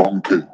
donkey.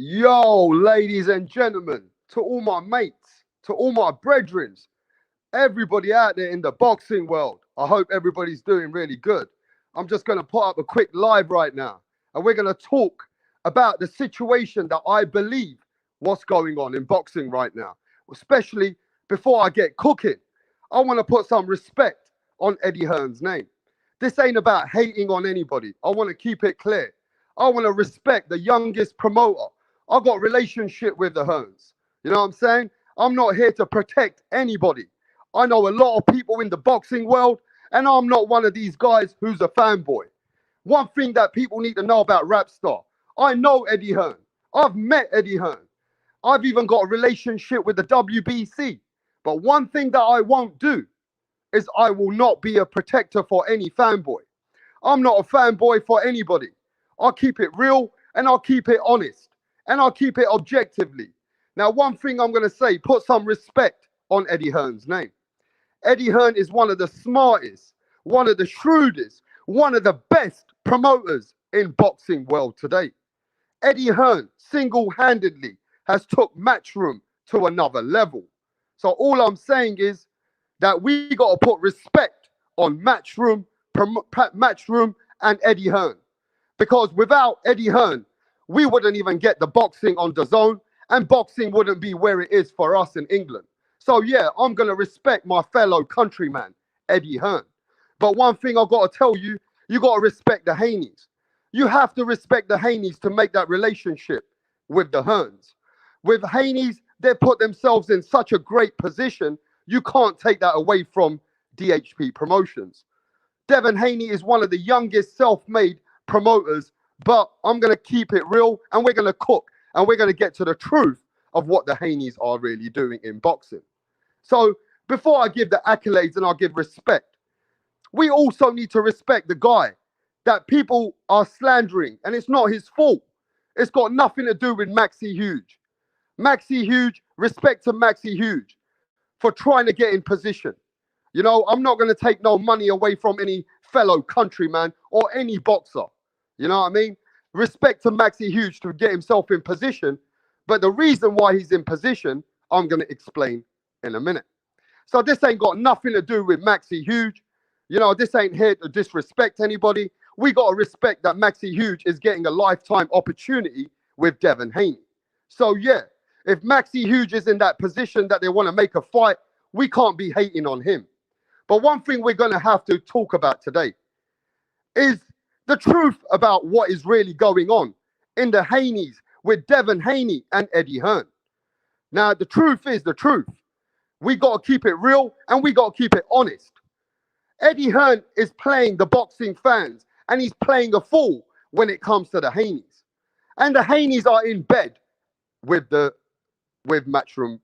Yo, ladies and gentlemen, to all my mates, to all my brethren, everybody out there in the boxing world, I hope everybody's doing really good. I'm just going to put up a quick live right now, and we're going to talk about the situation that I believe what's going on in boxing right now, especially before I get cooking. I want to put some respect on Eddie Hearn's name. This ain't about hating on anybody. I want to keep it clear. I want to respect the youngest promoter. I got a relationship with the Hearns. You know what I'm saying? I'm not here to protect anybody. I know a lot of people in the boxing world, and I'm not one of these guys who's a fanboy. One thing that people need to know about Rapstar, I know Eddie Hearn. I've met Eddie Hearn. I've even got a relationship with the WBC. But one thing that I won't do is I will not be a protector for any fanboy. I'm not a fanboy for anybody. I'll keep it real and I'll keep it honest and I'll keep it objectively. Now, one thing I'm going to say, put some respect on Eddie Hearn's name. Eddie Hearn is one of the smartest, one of the shrewdest, one of the best promoters in boxing world today. Eddie Hearn single-handedly has took Matchroom to another level. So all I'm saying is that we got to put respect on Matchroom and Eddie Hearn. Because without Eddie Hearn, we wouldn't even get the boxing on DAZN, and boxing wouldn't be where it is for us in England. So yeah, I'm going to respect my fellow countryman, Eddie Hearn. But one thing I've got to tell you, you got to respect the Haneys. You have to respect the Haneys to make that relationship with the Hearns. With Haneys, they put themselves in such a great position, you can't take that away from DHP Promotions. Devin Haney is one of the youngest self-made promoters, but I'm going to keep it real and we're going to cook and we're going to get to the truth of what the Haneys are really doing in boxing. So before I give the accolades and I'll give respect, we also need to respect the guy that people are slandering, and it's not his fault. It's got nothing to do with Maxi Huge. Maxi Huge, respect to Maxi Huge for trying to get in position. You know, I'm not going to take no money away from any fellow countryman or any boxer. You know what I mean? Respect to Maxi Huge to get himself in position. But the reason why he's in position, I'm going to explain in a minute. So this ain't got nothing to do with Maxi Huge. You know, this ain't here to disrespect anybody. We got to respect that Maxi Huge is getting a lifetime opportunity with Devin Haney. So yeah, if Maxi Huge is in that position that they want to make a fight, we can't be hating on him. But one thing we're going to have to talk about today is the truth about what is really going on in the Haneys with Devin Haney and Eddie Hearn. Now, the truth is the truth. We got to keep it real and we got to keep it honest. Eddie Hearn is playing the boxing fans and he's playing a fool when it comes to the Haneys. And the Haneys are in bed with Matchroom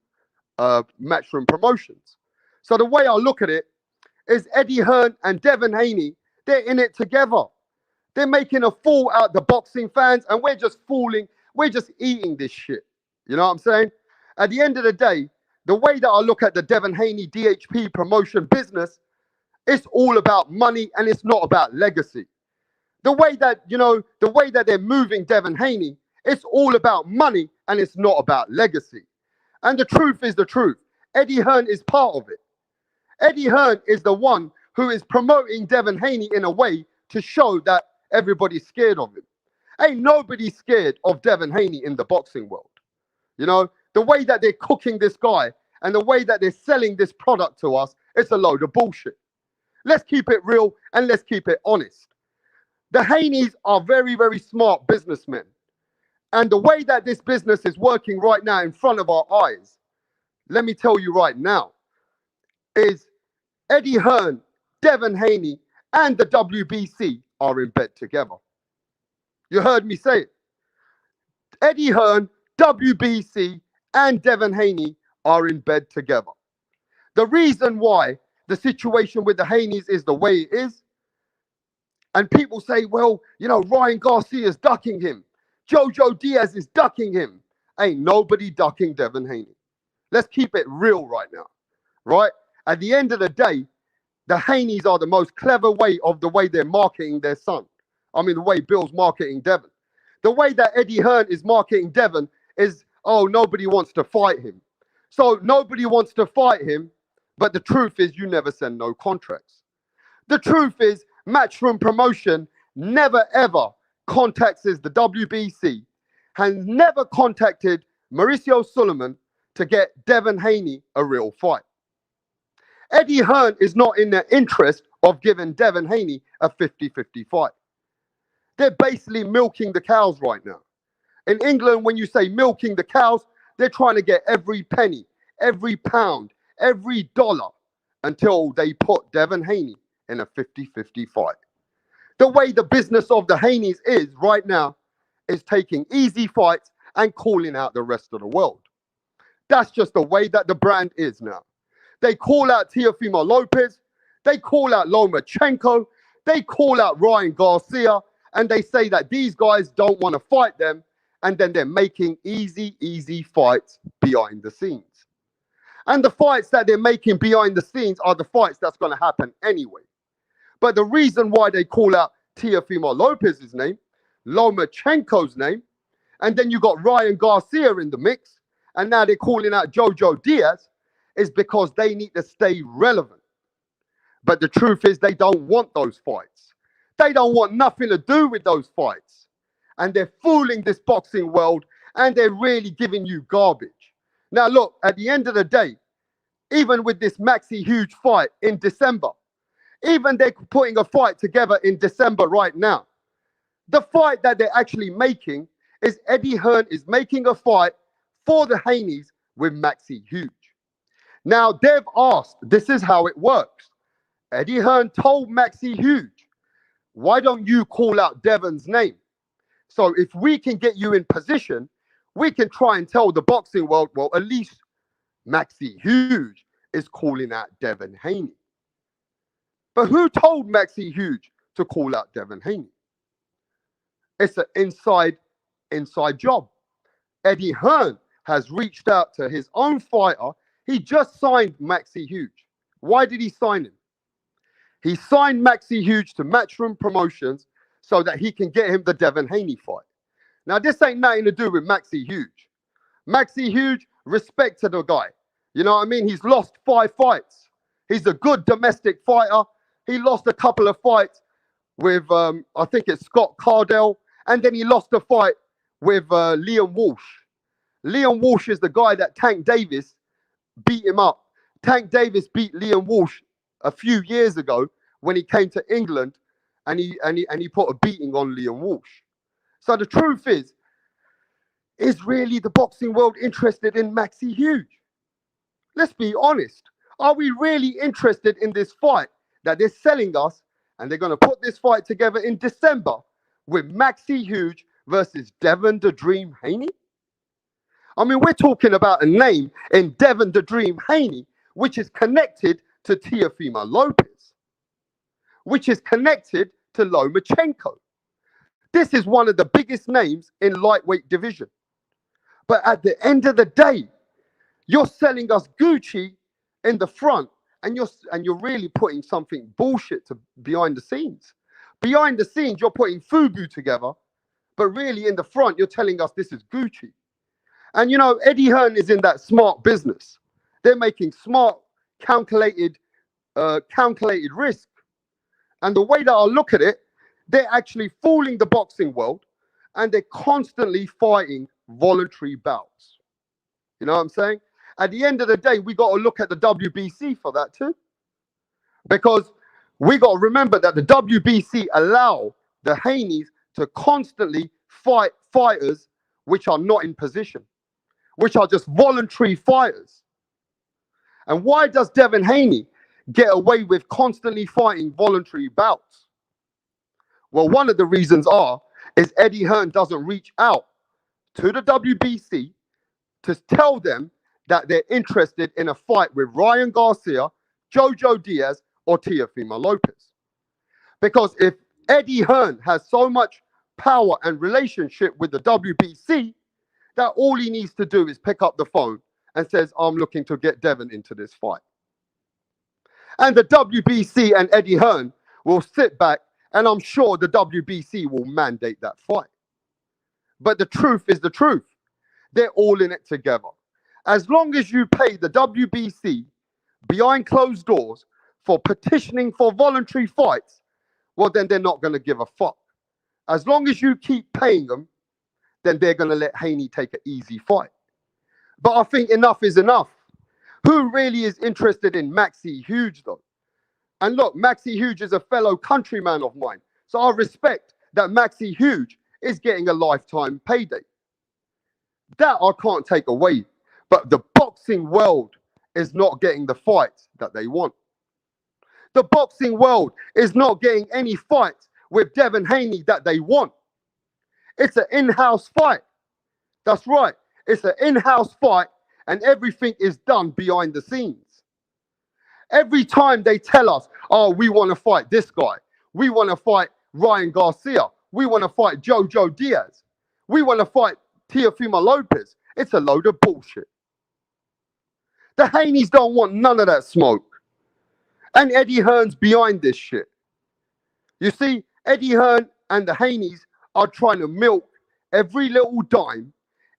Promotions. So the way I look at it is Eddie Hearn and Devin Haney, they're in it together. They're making a fool out the boxing fans and we're just fooling, we're just eating this shit. You know what I'm saying? At the end of the day, the way that I look at the Devin Haney DHP promotion business, it's all about money and it's not about legacy. The way that they're moving Devin Haney, it's all about money and it's not about legacy. And the truth is the truth. Eddie Hearn is part of it. Eddie Hearn is the one who is promoting Devin Haney in a way to show that everybody's scared of him. Ain't nobody scared of Devin Haney in the boxing world. You know, the way that they're cooking this guy and the way that they're selling this product to us, it's a load of bullshit. Let's keep it real and let's keep it honest. The Haneys are very, very smart businessmen. And the way that this business is working right now in front of our eyes, let me tell you right now, is Eddie Hearn, Devin Haney, and the WBC are in bed together. You heard me say it. Eddie Hearn, WBC, and Devin Haney are in bed together. The reason why the situation with the Haneys is the way it is, and people say, well, you know, Ryan Garcia's ducking him. Jojo Diaz is ducking him. Ain't nobody ducking Devin Haney. Let's keep it real right now, right? At the end of the day, the Haneys are the most clever way of the way they're marketing their son. I mean, the way Bill's marketing Devin. The way that Eddie Hearn is marketing Devin is, oh, nobody wants to fight him. So nobody wants to fight him, but the truth is you never send no contracts. The truth is Matchroom Promotion never ever contacts the WBC, has never contacted Mauricio Sulaiman to get Devin Haney a real fight. Eddie Hearn is not in the interest of giving Devin Haney a 50-50 fight. They're basically milking the cows right now. In England, when you say milking the cows, they're trying to get every penny, every pound, every dollar until they put Devin Haney in a 50-50 fight. The way the business of the Haneys is right now is taking easy fights and calling out the rest of the world. That's just the way that the brand is now. They call out Teofimo Lopez, they call out Lomachenko, they call out Ryan Garcia, and they say that these guys don't want to fight them, and then they're making easy fights behind the scenes. And the fights that they're making behind the scenes are the fights that's going to happen anyway. But the reason why they call out Teofimo Lopez's name, Lomachenko's name, and then you got Ryan Garcia in the mix, and now they're calling out Jojo Diaz, is because they need to stay relevant. But the truth is they don't want those fights. They don't want nothing to do with those fights. And they're fooling this boxing world, and they're really giving you garbage. Now look, at the end of the day, even with this Maxi Huge fight in December, even they're putting a fight together in December right now. The fight that they're actually making is Eddie Hearn is making a fight for the Haneys with Maxi Huge. Now, they've asked, this is how it works. Eddie Hearn told Maxi Huge, why don't you call out Devin's name? So if we can get you in position, we can try and tell the boxing world, well, at least Maxi Huge is calling out Devin Haney. But who told Maxi Huge to call out Devin Haney? It's an inside job. Eddie Hearn has reached out to his own fighter. He just signed Maxi Huge. Why did he sign him? He signed Maxi Huge to Matchroom Promotions so that he can get him the Devin Haney fight. Now, this ain't nothing to do with Maxi Huge. Maxi Huge, respect to the guy. You know what I mean? He's lost 5 fights. He's a good domestic fighter. He lost a couple of fights with, I think it's Scott Cardell, and then he lost a fight with Liam Walsh. Liam Walsh is the guy that Tank Davis beat him up. Tank Davis beat Liam Walsh a few years ago when he came to England, and he put a beating on Liam Walsh. So the truth is really the boxing world interested in Maxi Huge? Let's be honest. Are we really interested in this fight that they're selling us, and they're going to put this fight together in December with Maxi Huge versus Devin the Dream Haney? I mean, we're talking about a name in Devin the Dream Haney, which is connected to Teofimo Lopez, which is connected to Lomachenko. This is one of the biggest names in lightweight division. But at the end of the day, you're selling us Gucci in the front, and you're really putting something bullshit to behind the scenes. Behind the scenes, you're putting FUBU together, but really in the front, you're telling us this is Gucci. And you know, Eddie Hearn is in that smart business. They're making smart, calculated risk. And the way that I look at it, they're actually fooling the boxing world, and they're constantly fighting voluntary bouts. You know what I'm saying? At the end of the day, we got to look at the WBC for that too. Because we got to remember that the WBC allow the Haneys to constantly fight fighters which are not in position, which are just voluntary fighters. And why does Devin Haney get away with constantly fighting voluntary bouts? Well, one of the reasons is Eddie Hearn doesn't reach out to the WBC to tell them that they're interested in a fight with Ryan Garcia, Jojo Diaz, or Teofimo Lopez. Because if Eddie Hearn has so much power and relationship with the WBC, that all he needs to do is pick up the phone and says, I'm looking to get Devin into this fight. And the WBC and Eddie Hearn will sit back, and I'm sure the WBC will mandate that fight. But the truth is the truth. They're all in it together. As long as you pay the WBC behind closed doors for petitioning for voluntary fights, well, then they're not going to give a fuck. As long as you keep paying them, then they're going to let Haney take an easy fight. But I think enough is enough. Who really is interested in Maxi Huge, though? And look, Maxi Huge is a fellow countryman of mine. So I respect that Maxi Huge is getting a lifetime payday. That I can't take away. But the boxing world is not getting the fights that they want. The boxing world is not getting any fights with Devin Haney that they want. It's an in-house fight. That's right. It's an in-house fight, and everything is done behind the scenes. Every time they tell us, oh, we want to fight this guy. We want to fight Ryan Garcia. We want to fight Jojo Diaz. We want to fight Teofimo Lopez. It's a load of bullshit. The Haneys don't want none of that smoke. And Eddie Hearn's behind this shit. You see, Eddie Hearn and the Haneys are trying to milk every little dime,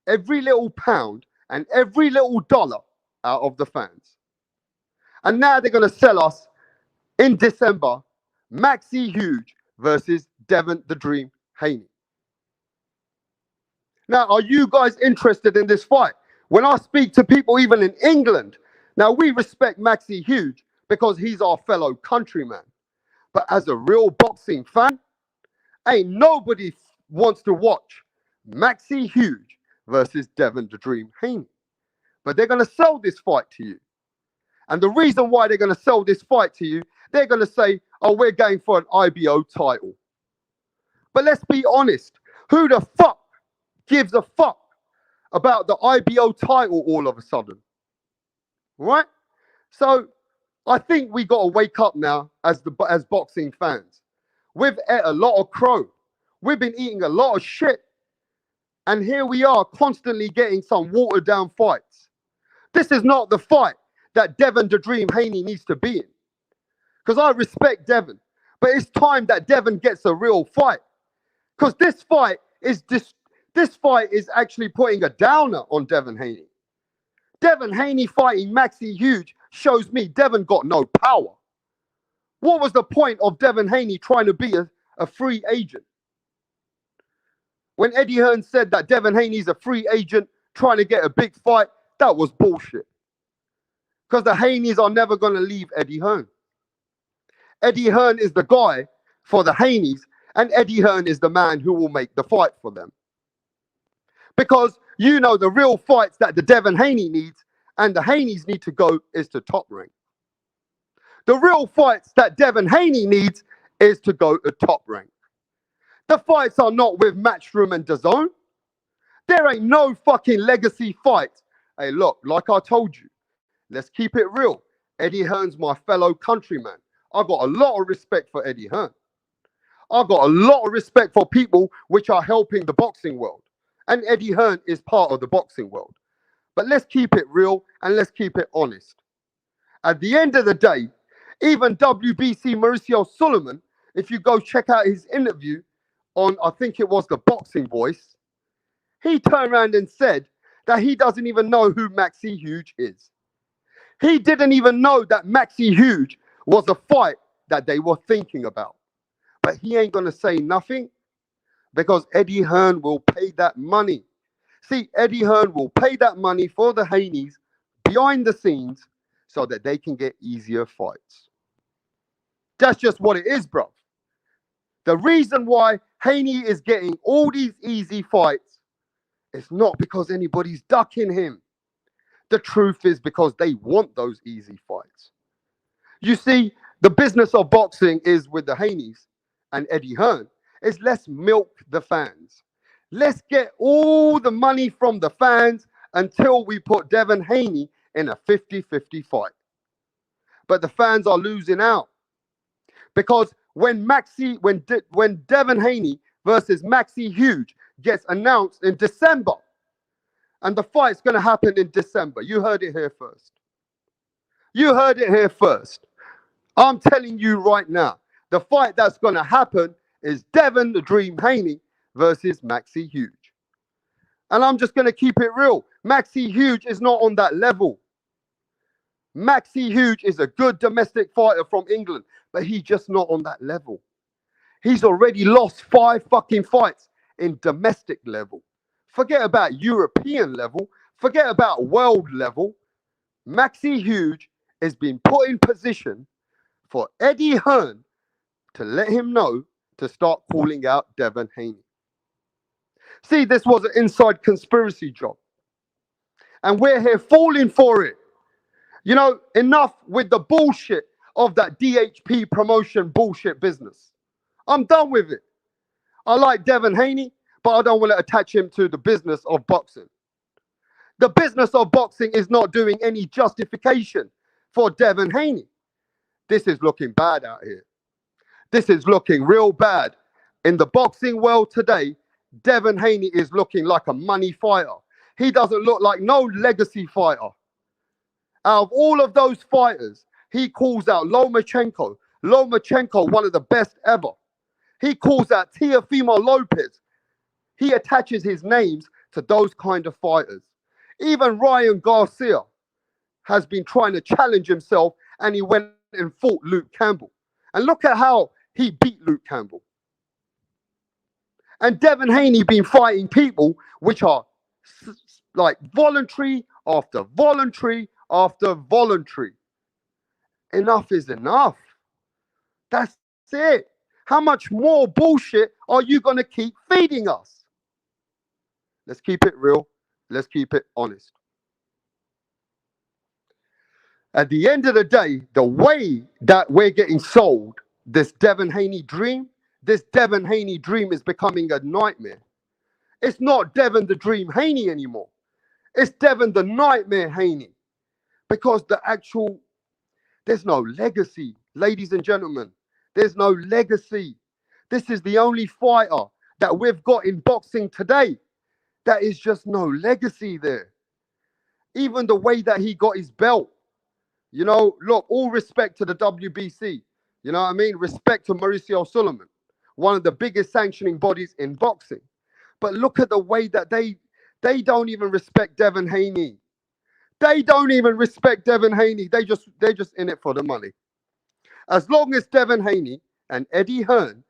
every little pound, and every little dollar out of the fans. And now they're going to sell us in December Maxi Huge versus Devin the Dream Haney. Now, are you guys interested in this fight? When I speak to people even in England, now we respect Maxi Huge because he's our fellow countryman. But as a real boxing fan, ain't nobody wants to watch Maxi Huge versus Devin the Dream Haney. But they're going to sell this fight to you. And the reason why they're going to sell this fight to you, they're going to say, oh, we're going for an IBO title. But let's be honest. Who the fuck gives a fuck about the IBO title all of a sudden? Right? So I think we got to wake up now as boxing fans. We've ate a lot of crow. We've been eating a lot of shit. And here we are constantly getting some watered down fights. This is not the fight that Devin the Dream Haney needs to be in. Because I respect Devin. But it's time that Devin gets a real fight. Because this fight is actually putting a downer on Devin Haney. Devin Haney fighting Maxi Huge shows me Devin got no power. What was the point of Devin Haney trying to be a free agent? When Eddie Hearn said that Devin Haney's a free agent trying to get a big fight, that was bullshit. Because the Haneys are never going to leave Eddie Hearn. Eddie Hearn is the guy for the Haneys, and Eddie Hearn is the man who will make the fight for them. Because you know the real fights that the Devin Haney needs and the Haneys need to go is to Top Rank. The real fights that Devin Haney needs is to go to Top Rank. The fights are not with Matchroom and DAZN. There ain't no fucking legacy fights. Hey, look, like I told you, let's keep it real. Eddie Hearn's my fellow countryman. I got a lot of respect for Eddie Hearn. I got a lot of respect for people which are helping the boxing world. And Eddie Hearn is part of the boxing world. But let's keep it real and let's keep it honest. At the end of the day, even WBC Mauricio Sulaiman, if you go check out his interview on, I think it was the Boxing Voice, he turned around and said that he doesn't even know who Maxi Huge is. He didn't even know that Maxi Huge was a fight that they were thinking about. But he ain't going to say nothing because Eddie Hearn will pay that money. See, Eddie Hearn will pay that money for the Haneys behind the scenes so that they can get easier fights. That's just what it is, bro. The reason why Haney is getting all these easy fights is not because anybody's ducking him. The truth is because they want those easy fights. You see, the business of boxing is with the Haneys and Eddie Hearn is let's milk the fans. Let's get all the money from the fans until we put Devin Haney in a 50-50 fight. But the fans are losing out. Because when Devin Haney versus Maxi Huge gets announced in December, and the fight's going to happen in December, you heard it here first. You heard it here first. I'm telling you right now, the fight that's going to happen is Devin the Dream Haney versus Maxi Huge. And I'm just going to keep it real. Maxi Huge is not on that level. Maxi Huge is a good domestic fighter from England, but he's just not on that level. He's already lost 5 fucking fights in domestic level. Forget about European level. Forget about world level. Maxi Huge has been put in position for Eddie Hearn to let him know to start calling out Devin Haney. See, this was an inside conspiracy job. And we're here falling for it. You know, enough with the bullshit of that DHP promotion bullshit business. I'm done with it. I like Devin Haney, but I don't want to attach him to the business of boxing. The business of boxing is not doing any justification for Devin Haney. This is looking bad out here. This is looking real bad. In the boxing world today, Devin Haney is looking like a money fighter. He doesn't look like no legacy fighter. Out of all of those fighters, he calls out Lomachenko. Lomachenko, one of the best ever. He calls out Teofimo Lopez. He attaches his names to those kind of fighters. Even Ryan Garcia has been trying to challenge himself, and he went and fought Luke Campbell. And look at how he beat Luke Campbell. And Devin Haney been fighting people which are like voluntary after voluntary after voluntary. Enough is enough. That's it. How much more bullshit are you going to keep feeding us? Let's keep it real. Let's keep it honest. At the end of the day, the way that we're getting sold this Devin Haney dream is becoming a nightmare. It's not Devin the Dream Haney anymore. It's Devin the Nightmare Haney. Because there's no legacy, ladies and gentlemen. There's no legacy. This is the only fighter that we've got in boxing today. That is just no legacy there. Even the way that he got his belt. You know, look, all respect to the WBC. You know what I mean? Respect to Mauricio Sulaiman, one of the biggest sanctioning bodies in boxing. But look at the way that they don't even respect Devin Haney. They don't even respect Devin Haney. They're just in it for the money. As long as Devin Haney and Eddie Hearn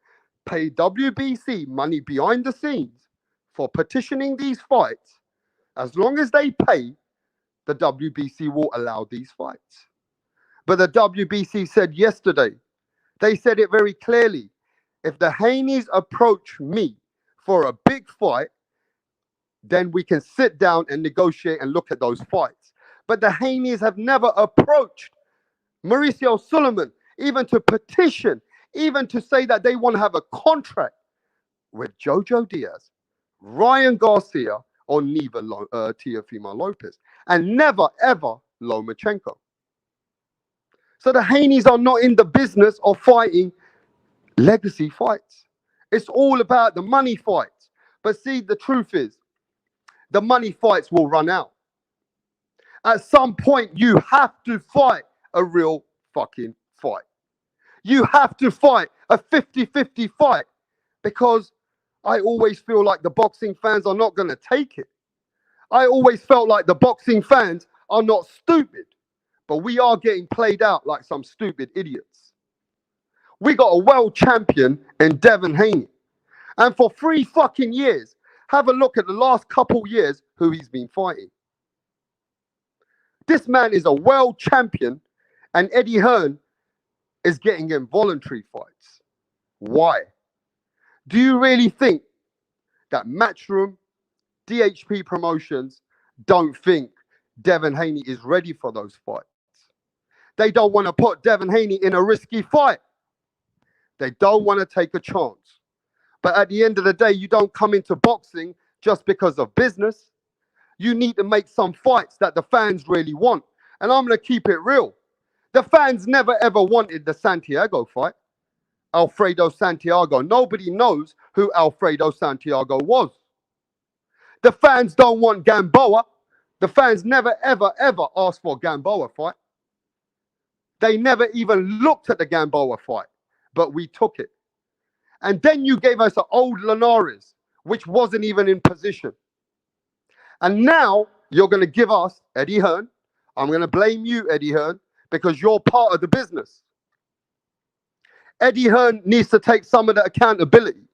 pay WBC money behind the scenes for petitioning these fights, as long as they pay, the WBC will allow these fights. But the WBC said yesterday, they said it very clearly, if the Haneys approach me for a big fight, then we can sit down and negotiate and look at those fights. But the Haneys have never approached Mauricio Sulaiman, even to petition, even to say that they want to have a contract with Jojo Diaz, Ryan Garcia, or neither Teofimo Lopez, and never, ever Lomachenko. So the Haneys are not in the business of fighting legacy fights. It's all about the money fights. But see, the truth is, the money fights will run out. At some point, you have to fight a real fucking fight. You have to fight a 50-50 fight, because I always feel like the boxing fans are not going to take it. I always felt like the boxing fans are not stupid, but we are getting played out like some stupid idiots. We got a world champion in Devin Haney. And for 3 fucking years, have a look at the last couple years who he's been fighting. This man is a world champion, and Eddie Hearn is getting in voluntary fights. Why? Do you really think that Matchroom, DHP Promotions don't think Devin Haney is ready for those fights? They don't want to put Devin Haney in a risky fight. They don't want to take a chance. But at the end of the day, you don't come into boxing just because of business. You need to make some fights that the fans really want. And I'm going to keep it real. The fans never ever wanted the Santiago fight. Alfredo Santiago. Nobody knows who Alfredo Santiago was. The fans don't want Gamboa. The fans never ever ever asked for a Gamboa fight. They never even looked at the Gamboa fight, but we took it. And then you gave us an old Linares, which wasn't even in position. And now you're going to give us Eddie Hearn. I'm going to blame you, Eddie Hearn, because you're part of the business. Eddie Hearn needs to take some of the accountability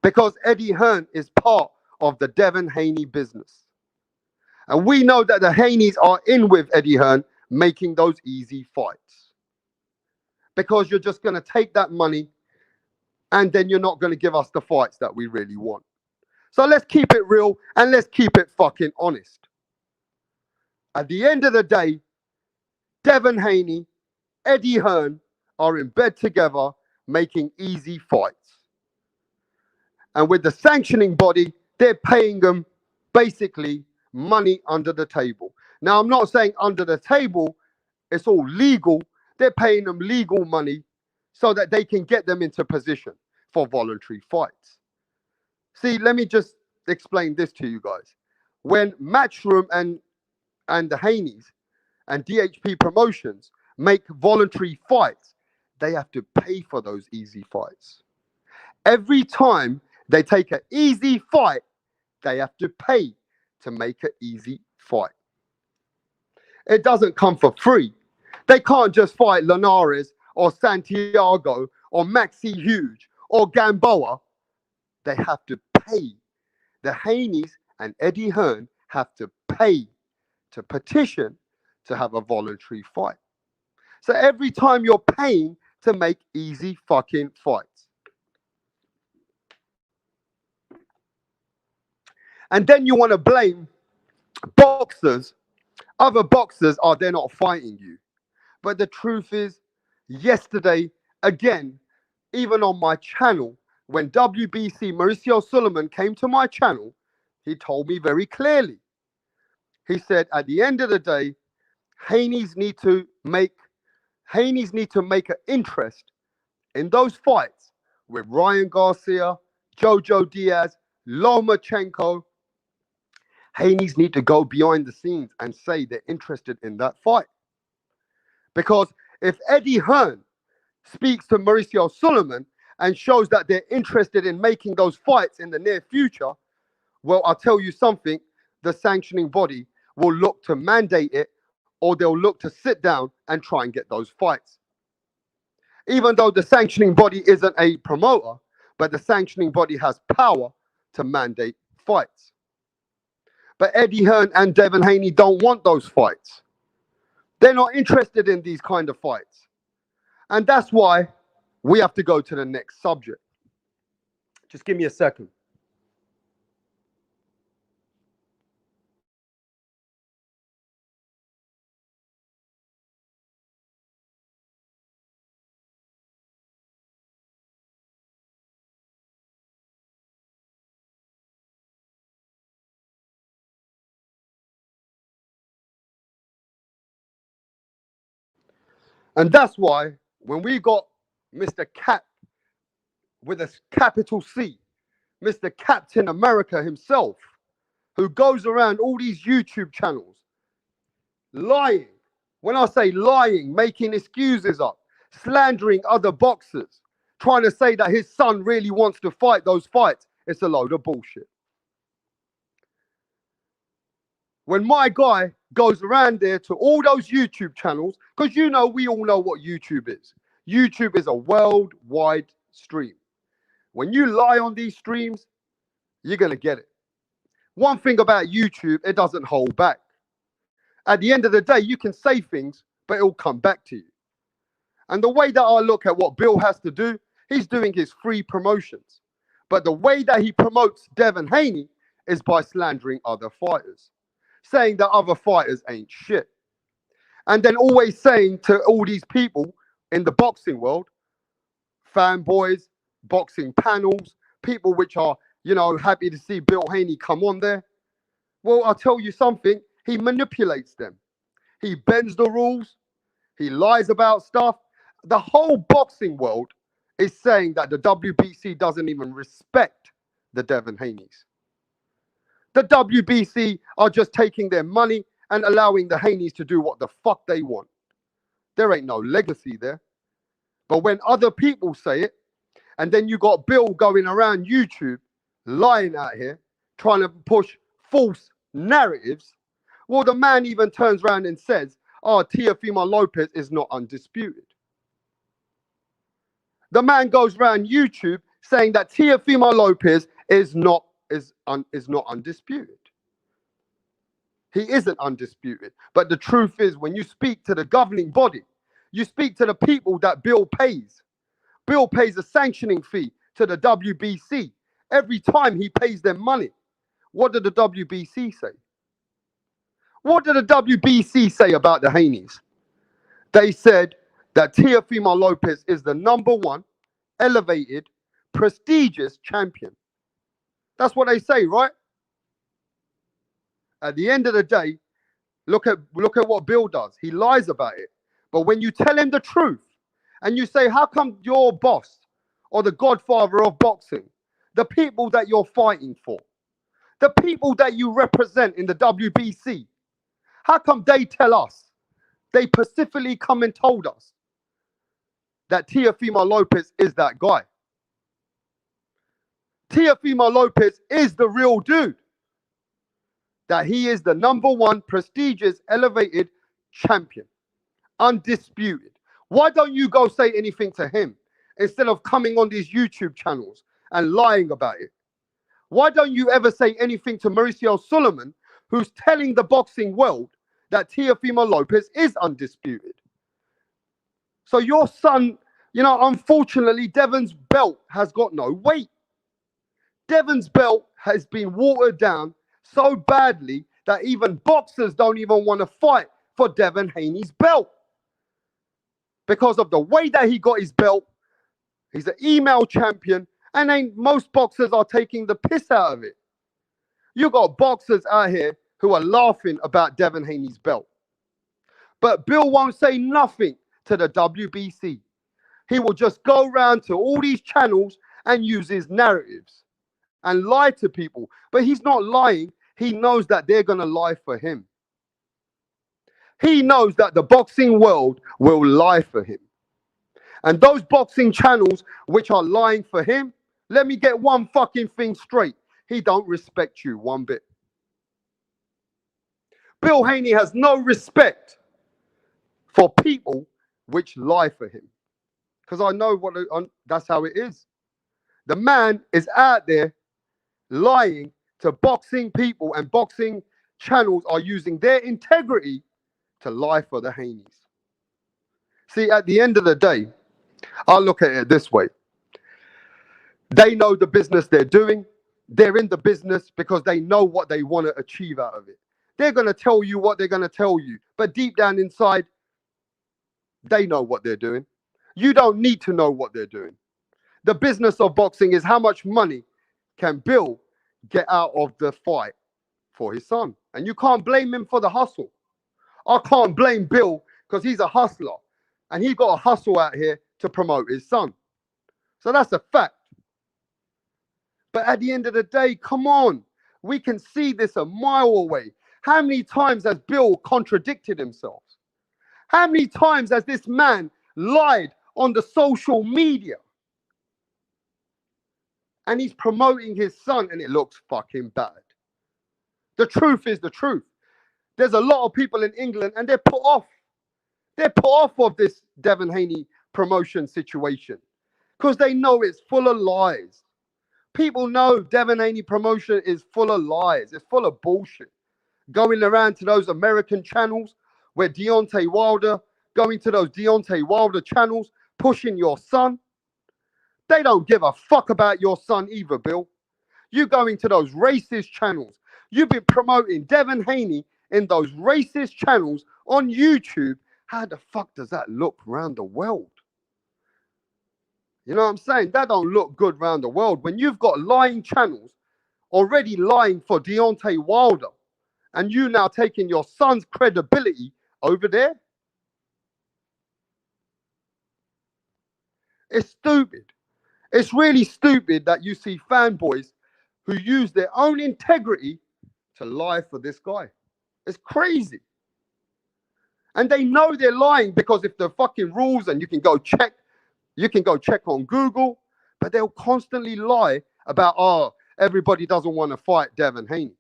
because Eddie Hearn is part of the Devin Haney business. And we know that the Haneys are in with Eddie Hearn making those easy fights. Because you're just going to take that money and then you're not going to give us the fights that we really want. So let's keep it real and let's keep it fucking honest. At the end of the day, Devin Haney, Eddie Hearn are in bed together making easy fights. And with the sanctioning body, they're paying them basically money under the table. Now, I'm not saying under the table, it's all legal. They're paying them legal money so that they can get them into position for voluntary fights. See, let me just explain this to you guys. When Matchroom and the Haneys and DHP Promotions make voluntary fights, they have to pay for those easy fights. Every time they take an easy fight, they have to pay to make an easy fight. It doesn't come for free. They can't just fight Linares or Santiago or Maxi Huge or Gamboa. They have to pay. The Haneys and Eddie Hearn have to pay to petition to have a voluntary fight. So every time you're paying to make easy fucking fights. And then you want to blame boxers. Other boxers are they're not fighting you. But the truth is, yesterday, again, even on my channel, when WBC Mauricio Sulaiman came to my channel, he told me very clearly. He said, at the end of the day, Haneys need to make an interest in those fights with Ryan Garcia, Jojo Diaz, Lomachenko. Haneys need to go behind the scenes and say they're interested in that fight. Because if Eddie Hearn speaks to Mauricio Sulaiman and shows that they're interested in making those fights in the near future, well, I'll tell you something, the sanctioning body will look to mandate it, or they'll look to sit down and try and get those fights. Even though the sanctioning body isn't a promoter, but the sanctioning body has power to mandate fights. But Eddie Hearn and Devin Haney don't want those fights. They're not interested in these kind of fights. And that's why we have to go to the next subject. Just give me a second. And that's why when we got Mr. Cap with a capital C, Mr. Captain America himself, who goes around all these YouTube channels lying. When I say lying, making excuses up, slandering other boxers, trying to say that his son really wants to fight those fights, it's a load of bullshit. When my guy goes around there to all those YouTube channels, because you know, we all know what YouTube is. YouTube is a worldwide stream. When you lie on these streams, you're going to get it. One thing about YouTube, it doesn't hold back. At the end of the day, you can say things, but it'll come back to you. And the way that I look at what Bill has to do, he's doing his free promotions. But the way that he promotes Devin Haney is by slandering other fighters, saying that other fighters ain't shit. And then always saying to all these people in the boxing world, fanboys, boxing panels, people which are, happy to see Bill Haney come on there. Well, I'll tell you something, he manipulates them. He bends the rules. He lies about stuff. The whole boxing world is saying that the WBC doesn't even respect the Devin Haneys. The WBC are just taking their money and allowing the Haneys to do what the fuck they want. There ain't no legacy there. But when other people say it, and then you got Bill going around YouTube, lying out here, trying to push false narratives. Well, the man even turns around and says, oh, Teofimo Lopez is not undisputed. The man goes around YouTube saying that Teofimo Lopez is not undisputed. He isn't undisputed. But the truth is, when you speak to the governing body, you speak to the people that Bill pays. Bill pays a sanctioning fee to the WBC every time he pays them money. What did the WBC say? What did the WBC say about the Haneys? They said that Teofimo Lopez is the #1 elevated, prestigious champion. That's what they say, right? At the end of the day, look at what Bill does. He lies about it. But when you tell him the truth and you say, how come your boss or the godfather of boxing, the people that you're fighting for, the people that you represent in the WBC, how come they tell us, they specifically come and told us that Teofimo Lopez is that guy? Teofimo Lopez is the real dude. That he is the #1 prestigious elevated champion. Undisputed. Why don't you go say anything to him instead of coming on these YouTube channels and lying about it? Why don't you ever say anything to Mauricio Sulaiman, who's telling the boxing world that Teofimo Lopez is undisputed? So your son, unfortunately, Devin's belt has got no weight. Devin's belt has been watered down so badly that even boxers don't even want to fight for Devin Haney's belt. Because of the way that he got his belt, he's an email champion, and then most boxers are taking the piss out of it. You got boxers out here who are laughing about Devin Haney's belt. But Bill won't say nothing to the WBC. He will just go around to all these channels and use his narratives and lie to people. But he's not lying. He knows that they're going to lie for him. He knows that the boxing world will lie for him. And those boxing channels which are lying for him, let me get one fucking thing straight. He don't respect you one bit. Bill Haney has no respect for people which lie for him. Because I know that's how it is. The man is out there lying to boxing people, and boxing channels are using their integrity to lie for the Haneys. See, at the end of the day, I look at it this way. They know the business they're doing. They're in the business because they know what they want to achieve out of it. They're going to tell you what they're going to tell you. But deep down inside, they know what they're doing. You don't need to know what they're doing. The business of boxing is how much money can Bill get out of the fight for his son. And you can't blame him for the hustle. I can't blame Bill because he's a hustler. And he got a hustle out here to promote his son. So that's a fact. But at the end of the day, come on. We can see this a mile away. How many times has Bill contradicted himself? How many times has this man lied on the social media? And he's promoting his son and it looks fucking bad. The truth is the truth. There's a lot of people in England and they're put off. They're put off of this Devin Haney promotion situation because they know it's full of lies. People know Devin Haney promotion is full of lies. It's full of bullshit. Going around to those American channels where Deontay Wilder, going to those Deontay Wilder channels, pushing your son. They don't give a fuck about your son either, Bill. You going to those racist channels. You've been promoting Devin Haney in those racist channels on YouTube. How the fuck does that look around the world? You know what I'm saying? That don't look good around the world. When you've got lying channels already lying for Deontay Wilder, and you now taking your son's credibility over there? It's stupid. It's really stupid that you see fanboys who use their own integrity to lie for this guy. It's crazy. And they know they're lying because if the fucking rules, and you can go check on Google, but they'll constantly lie about, everybody doesn't want to fight Devin Haney.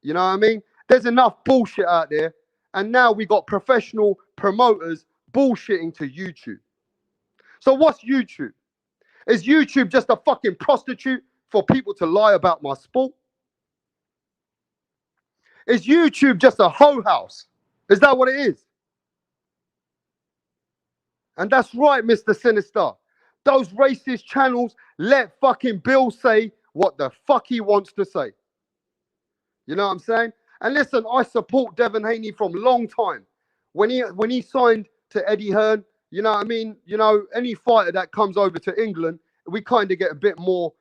You know what I mean? There's enough bullshit out there. And now we got professional promoters bullshitting to YouTube. So what's YouTube? Is YouTube just a fucking prostitute for people to lie about my sport? Is YouTube just a hoe house? Is that what it is? And that's right, Mr. Sinister. Those racist channels let fucking Bill say what the fuck he wants to say. You know what I'm saying? And listen, I support Devin Haney from a long time. When he signed to Eddie Hearn, you know what I mean? You know, any fighter that comes over to England, we kind of get a bit more,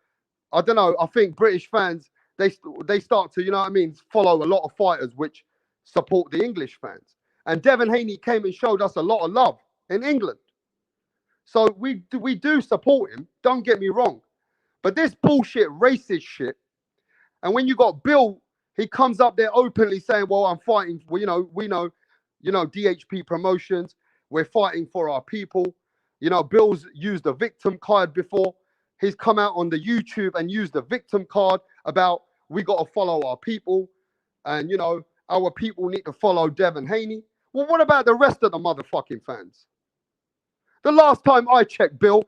I don't know, I think British fans, they start to, you know what I mean, follow a lot of fighters which support the English fans. And Devin Haney came and showed us a lot of love in England. So we do support him, don't get me wrong. But this bullshit, racist shit, and when you got Bill, he comes up there openly saying, well, I'm fighting, well, we know, DHP Promotions, we're fighting for our people. You know, Bill's used the victim card before. He's come out on the YouTube and used the victim card about we got to follow our people. And, our people need to follow Devin Haney. Well, what about the rest of the motherfucking fans? The last time I checked, Bill,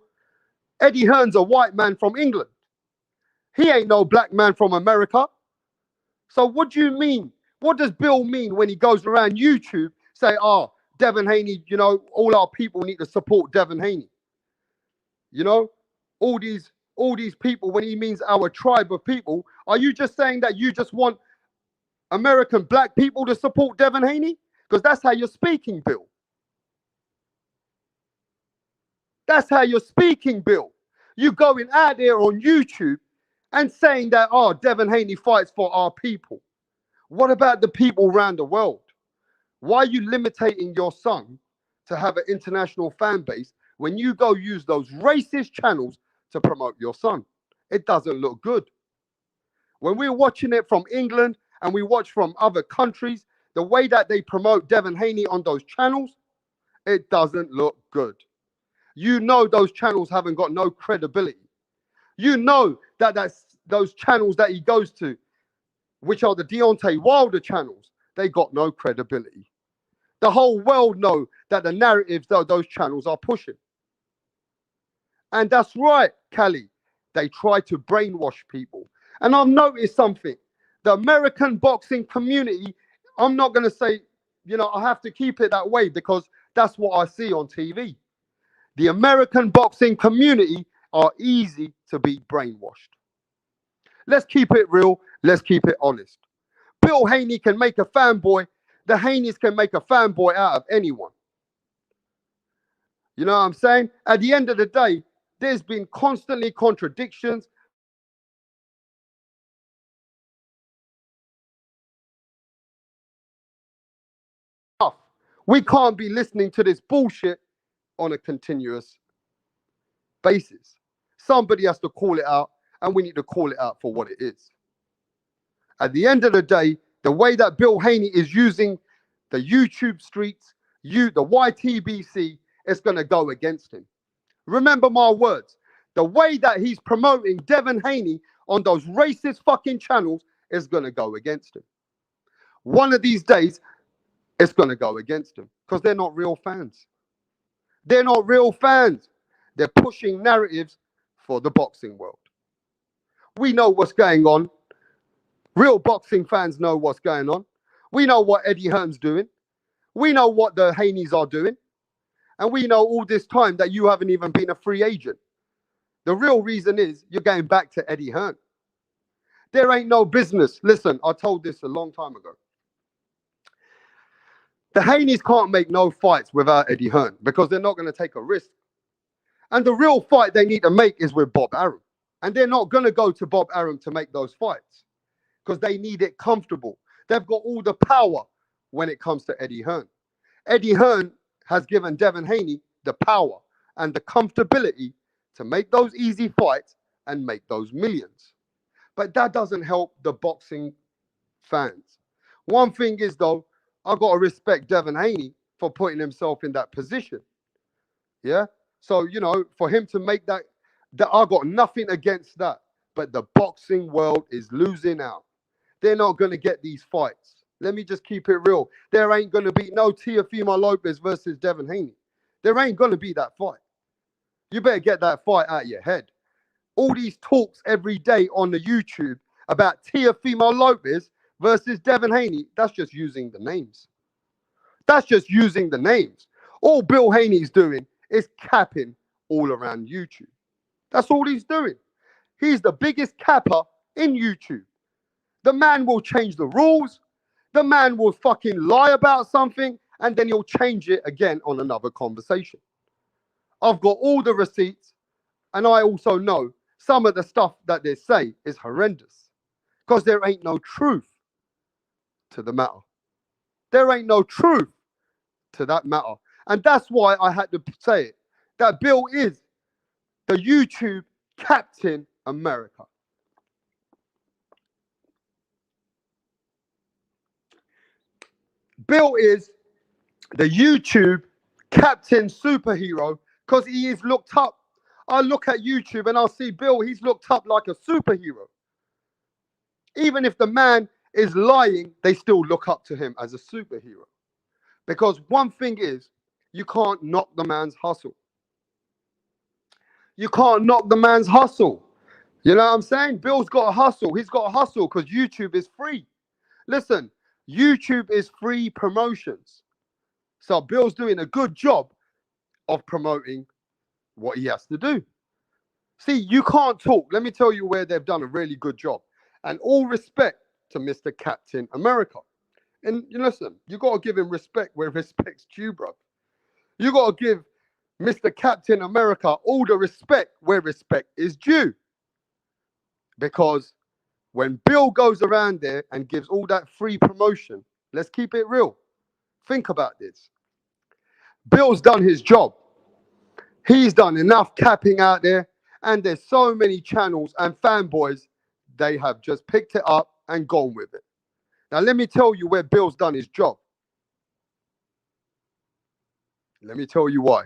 Eddie Hearn's a white man from England. He ain't no black man from America. So what do you mean? What does Bill mean when he goes around YouTube say, Devin Haney, all our people need to support Devin Haney? All these people, when he means our tribe of people, are you just saying that you just want American black people to support Devin Haney? Because that's how you're speaking, Bill. That's how you're speaking, Bill. You going out there on YouTube and saying that, Devin Haney fights for our people. What about the people around the world? Why are you limiting your son to have an international fan base when you go use those racist channels to promote your son? It doesn't look good. When we're watching it from England and we watch from other countries, the way that they promote Devin Haney on those channels, it doesn't look good. Those channels haven't got no credibility. That's those channels that he goes to, which are the Deontay Wilder channels, they got no credibility. The whole world know that the narratives that those channels are pushing. And that's right, Cali. They try to brainwash people. And I've noticed something. The American boxing community, I'm not going to say, I have to keep it that way because that's what I see on TV. The American boxing community are easy to be brainwashed. Let's keep it real. Let's keep it honest. Bill Haney can make a fanboy. The Haneys can make a fanboy out of anyone. You know what I'm saying? At the end of the day, there's been constantly contradictions. We can't be listening to this bullshit on a continuous basis. Somebody has to call it out, and we need to call it out for what it is. At the end of the day, the way that Bill Haney is using the YouTube streets, the YTBC, is going to go against him. Remember my words. The way that he's promoting Devin Haney on those racist fucking channels is going to go against him. One of these days, it's going to go against him because they're not real fans. They're not real fans. They're pushing narratives for the boxing world. We know what's going on. Real boxing fans know what's going on. We know what Eddie Hearn's doing. We know what the Haneys are doing. And we know all this time that you haven't even been a free agent. The real reason is you're going back to Eddie Hearn. There ain't no business. Listen, I told this a long time ago. The Haneys can't make no fights without Eddie Hearn because they're not going to take a risk. And the real fight they need to make is with Bob Arum. And they're not going to go to Bob Arum to make those fights because they need it comfortable. They've got all the power when it comes to Eddie Hearn. Eddie Hearn has given Devin Haney the power and the comfortability to make those easy fights and make those millions. But that doesn't help the boxing fans. One thing is, though, I've got to respect Devin Haney for putting himself in that position. Yeah? So, for him to make that I've got nothing against that. But the boxing world is losing out. they're not going to get these fights. Let me just keep it real. There ain't going to be no Teofimo Lopez versus Devin Haney. There ain't going to be that fight. You better get that fight out of your head. All these talks every day on the YouTube about Teofimo Lopez versus Devin Haney, that's just using the names. That's just using the names. All Bill Haney's doing is capping all around YouTube. That's all he's doing. He's the biggest capper in YouTube. The man will change the rules. The man will fucking lie about something, and then he'll change it again on another conversation. I've got all the receipts, and I also know some of the stuff that they say is horrendous because there ain't no truth to the matter. There ain't no truth to that matter. And that's why I had to say it, that Bill is the YouTube Captain America. Bill is the YouTube Captain Superhero because he is looked up. I look at YouTube and I'll see Bill, he's looked up like a superhero. Even if the man is lying, they still look up to him as a superhero. Because one thing is, you can't knock the man's hustle. You can't knock the man's hustle. You know what I'm saying? Bill's got a hustle. He's got a hustle because YouTube is free. Listen, YouTube is free promotions. So Bill's doing a good job of promoting what he has to do. See, you can't talk. Let me tell you where they've done a really good job. And all respect to Mr. Captain America. And listen, you got to give him respect where respect's due, bro. You got to give Mr. Captain America all the respect where respect is due. Because when Bill goes around there and gives all that free promotion, let's keep it real. Think about this. Bill's done his job. He's done enough capping out there. And there's so many channels and fanboys, they have just picked it up and gone with it. Now, let me tell you where Bill's done his job. Let me tell you why.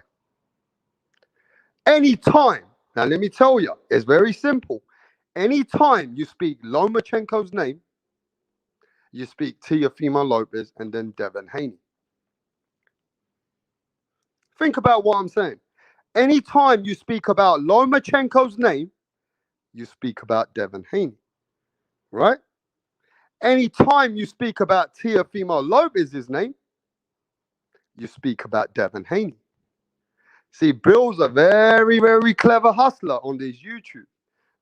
Anytime, now let me tell you, it's very simple. Anytime you speak Lomachenko's name, you speak Teofimo Lopez and then Devin Haney. Think about what I'm saying. Anytime you speak about Lomachenko's name, you speak about Devin Haney, right? Anytime you speak about Teofimo Lopez's name, you speak about Devin Haney. See, Bill's a very, very clever hustler on this YouTube.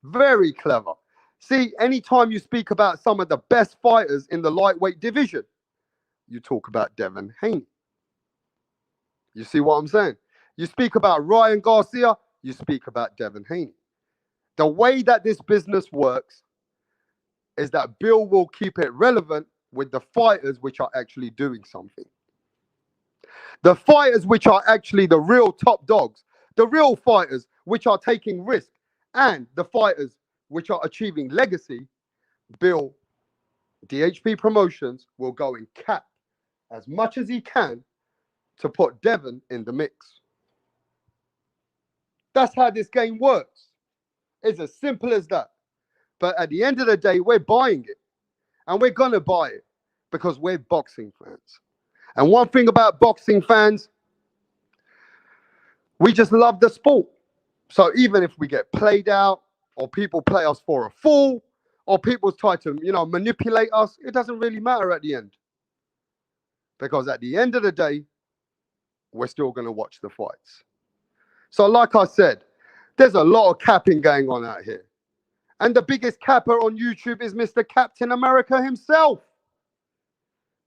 Very clever. See, anytime you speak about some of the best fighters in the lightweight division, you talk about Devin Haney. You see what I'm saying? You speak about Ryan Garcia, you speak about Devin Haney. The way that this business works is that Bill will keep it relevant with the fighters which are actually doing something. The fighters which are actually the real top dogs, the real fighters which are taking risk, and the fighters which are achieving legacy, Bill, DHP Promotions, will go and cap as much as he can to put Devin in the mix. That's how this game works. It's as simple as that. But at the end of the day, we're buying it. And we're going to buy it because we're boxing fans. And one thing about boxing fans, we just love the sport. So even if we get played out, or people play us for a fool, or people try to, manipulate us, it doesn't really matter at the end. Because at the end of the day, we're still going to watch the fights. So like I said, there's a lot of capping going on out here. And the biggest capper on YouTube is Mr. Captain America himself.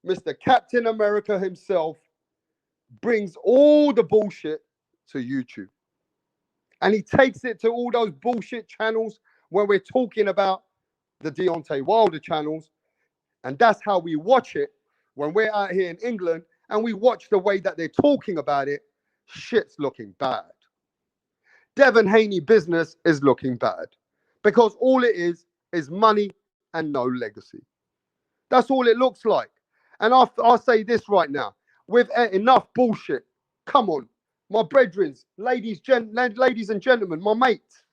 Mr. Captain America himself brings all the bullshit to YouTube. And he takes it to all those bullshit channels where we're talking about the Deontay Wilder channels. And that's how we watch it when we're out here in England and we watch the way that they're talking about it. Shit's looking bad. Devin Haney business is looking bad because all it is money and no legacy. That's all it looks like. And I'll say this right now. With enough bullshit, come on, my brethren, ladies and gentlemen, my mates,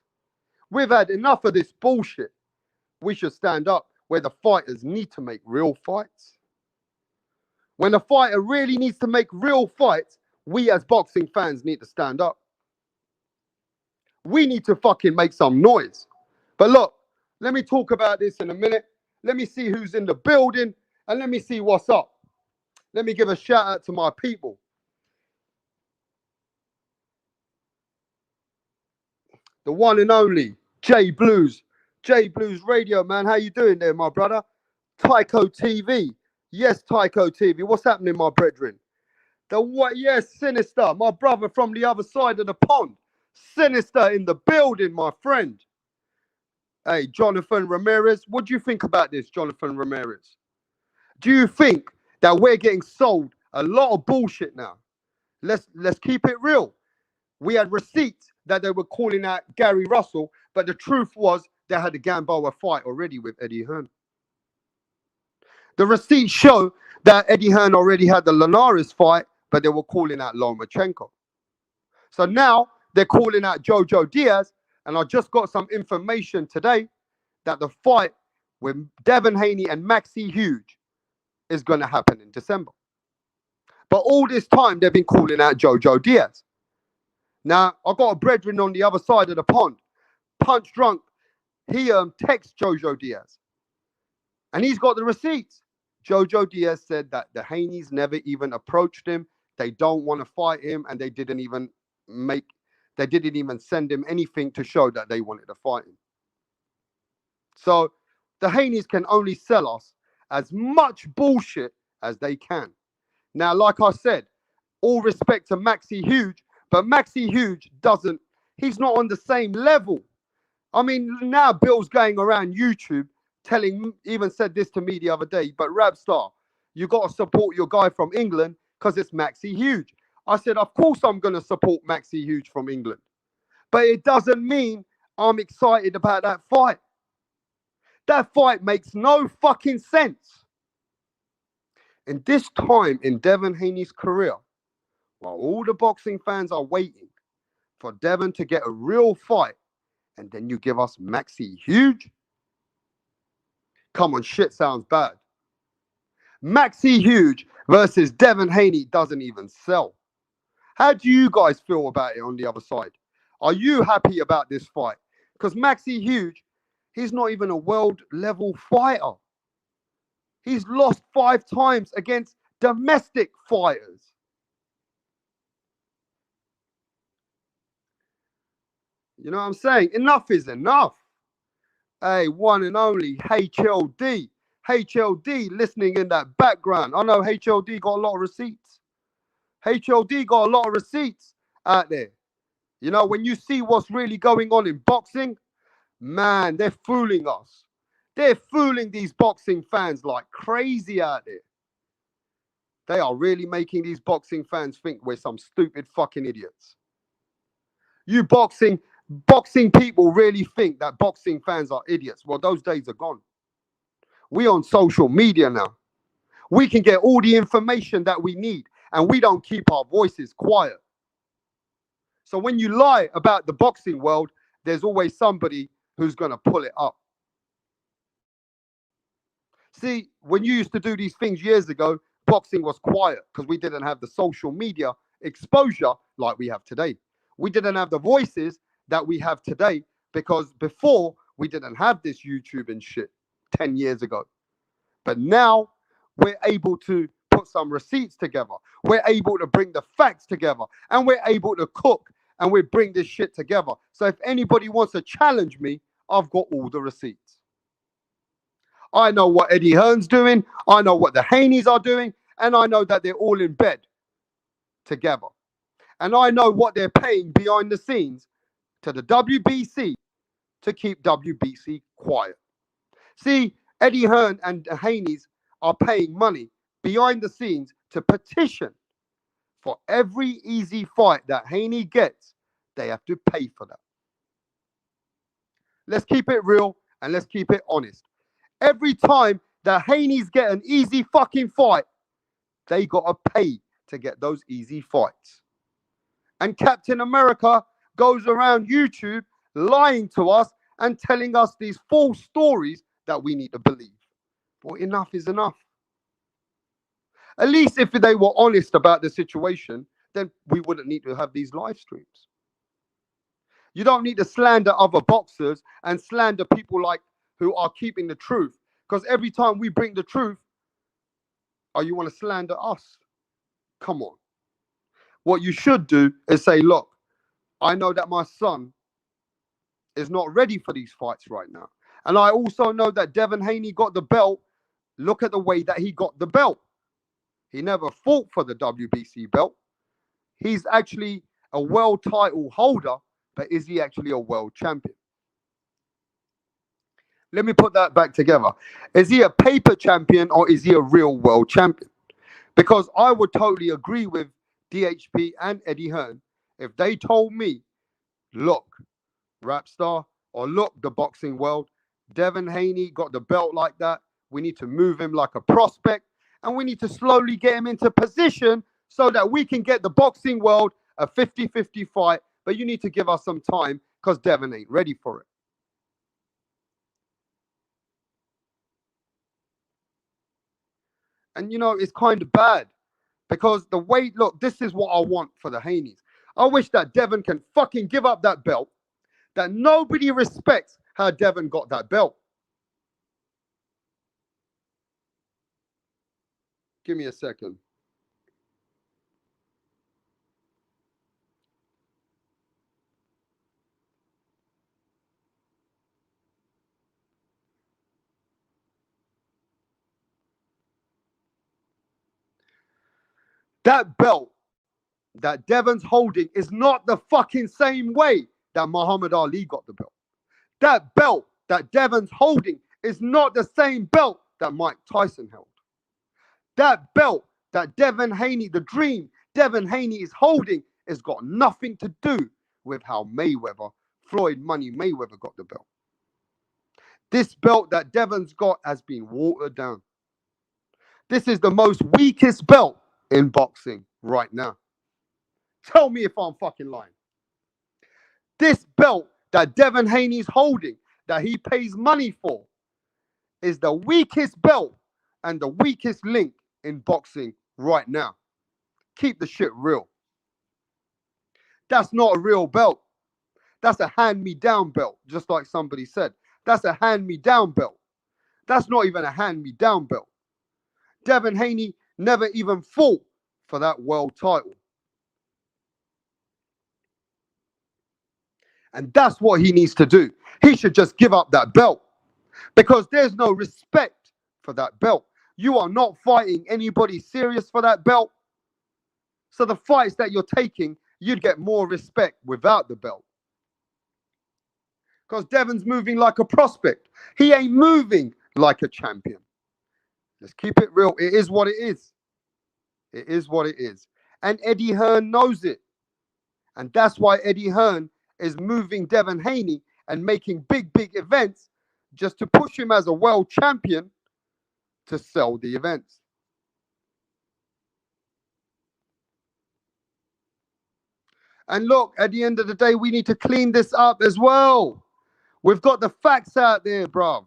we've had enough of this bullshit. We should stand up where the fighters need to make real fights. When a fighter really needs to make real fights, we as boxing fans need to stand up. We need to fucking make some noise. But look, let me talk about this in a minute. Let me see who's in the building and let me see what's up. Let me give a shout out to my people. The one and only J Blues. J Blues Radio, man. How you doing there, my brother? Tycho TV. Yes, Tycho TV. What's happening, my brethren? The what? Yes, Sinister. My brother from the other side of the pond. Sinister in the building, my friend. Hey, Jonathan Ramirez. What do you think about this, Jonathan Ramirez? Do you think that we're getting sold a lot of bullshit now? Let's keep it real. We had receipts that they were calling out Gary Russell, but the truth was they had a Gamboa fight already with Eddie Hearn. The receipts show that Eddie Hearn already had the Linares fight, but they were calling out Lomachenko. So now they're calling out Jojo Diaz, and I just got some information today that the fight with Devin Haney and Maxi Huge is going to happen in December. But all this time, they've been calling out Jojo Diaz. Now, I got a brethren on the other side of the pond, punch drunk. He texts Jojo Diaz, and he's got the receipts. Jojo Diaz said that the Haneys never even approached him. They don't want to fight him, and they didn't even send him anything to show that they wanted to fight him. So the Haneys can only sell us as much bullshit as they can. Now, like I said, all respect to Maxi Huge, but Maxi Huge he's not on the same level. I mean, now Bill's going around YouTube even said this to me the other day, but Rabstar, you got to support your guy from England because it's Maxi Huge. I said, of course I'm going to support Maxi Huge from England. But it doesn't mean I'm excited about that fight. That fight makes no fucking sense. In this time in Devin Haney's career, while all the boxing fans are waiting for Devin to get a real fight, and then you give us Maxi Huge? Come on, shit sounds bad. Maxi Huge versus Devin Haney doesn't even sell. How do you guys feel about it on the other side? Are you happy about this fight? Because Maxi Huge, he's not even a world level fighter. He's lost 5 times against domestic fighters. You know what I'm saying? Enough is enough. Hey, one and only HLD. HLD listening in that background. I know HLD got a lot of receipts. HLD got a lot of receipts out there. You know, when you see what's really going on in boxing, man, they're fooling us. They're fooling these boxing fans like crazy out there. They are really making these boxing fans think we're some stupid fucking idiots. You boxing people really think that boxing fans are idiots. Well, those days are gone. We on social media now. We can get all the information that we need, and we don't keep our voices quiet. So when you lie about the boxing world, there's always somebody who's going to pull it up. See, when you used to do these things years ago, boxing was quiet because we didn't have the social media exposure like we have today. We didn't have the voices that we have today because before we didn't have this YouTube and shit 10 years ago. But now we're able to put some receipts together. We're able to bring the facts together, and we're able to cook, and we bring this shit together. So if anybody wants to challenge me, I've got all the receipts. I know what Eddie Hearn's doing. I know what the Haneys are doing. And I know that they're all in bed together. And I know what they're paying behind the scenes to the WBC to keep WBC quiet. See, Eddie Hearn and the Haneys are paying money behind the scenes to petition for every easy fight that Haney gets. They have to pay for that. Let's keep it real and let's keep it honest. Every time the Haneys get an easy fucking fight, they got to pay to get those easy fights. And Captain America goes around YouTube lying to us and telling us these false stories that we need to believe. Well, enough is enough. At least if they were honest about the situation, then we wouldn't need to have these live streams. You don't need to slander other boxers and slander people like who are keeping the truth. Because every time we bring the truth, you want to slander us? Come on. What you should do is say, look, I know that my son is not ready for these fights right now. And I also know that Devin Haney got the belt. Look at the way that he got the belt. He never fought for the WBC belt. He's actually a world title holder, but is he actually a world champion? Let me put that back together. Is he a paper champion or is he a real world champion? Because I would totally agree with DHP and Eddie Hearn if they told me, look, Rapstar, or look, the boxing world, Devin Haney got the belt like that. We need to move him like a prospect, and we need to slowly get him into position so that we can get the boxing world a 50-50 fight. But you need to give us some time because Devin ain't ready for it. And, you know, it's kind of bad because the way, look, this is what I want for the Haneys. I wish that Devin can fucking give up that belt, that nobody respects how Devin got that belt. Give me a second. That belt that Devin's holding is not the fucking same way that Muhammad Ali got the belt. That belt that Devin's holding is not the same belt that Mike Tyson held. That belt that Devin Haney, the dream Devin Haney is holding, has got nothing to do with how Floyd Money Mayweather got the belt. This belt that Devin's got has been watered down. This is the most weakest belt in boxing right now. Tell me if I'm fucking lying. This belt that Devin Haney's holding, that he pays money for, is the weakest belt and the weakest link in boxing right now. Keep the shit real. That's not a real belt. That's a hand-me-down belt, just like somebody said. That's a hand-me-down belt. That's not even a hand-me-down belt. Devin Haney never even fought for that world title. And that's what he needs to do. He should just give up that belt because there's no respect for that belt. You are not fighting anybody serious for that belt. So the fights that you're taking, you'd get more respect without the belt. Because Devin's moving like a prospect. He ain't moving like a champion. Let's keep it real. It is what it is. It is what it is. And Eddie Hearn knows it. And that's why Eddie Hearn is moving Devin Haney and making big events just to push him as a world champion to sell the events. And look, at the end of the day, we need to clean this up as well. We've got the facts out there, bruv.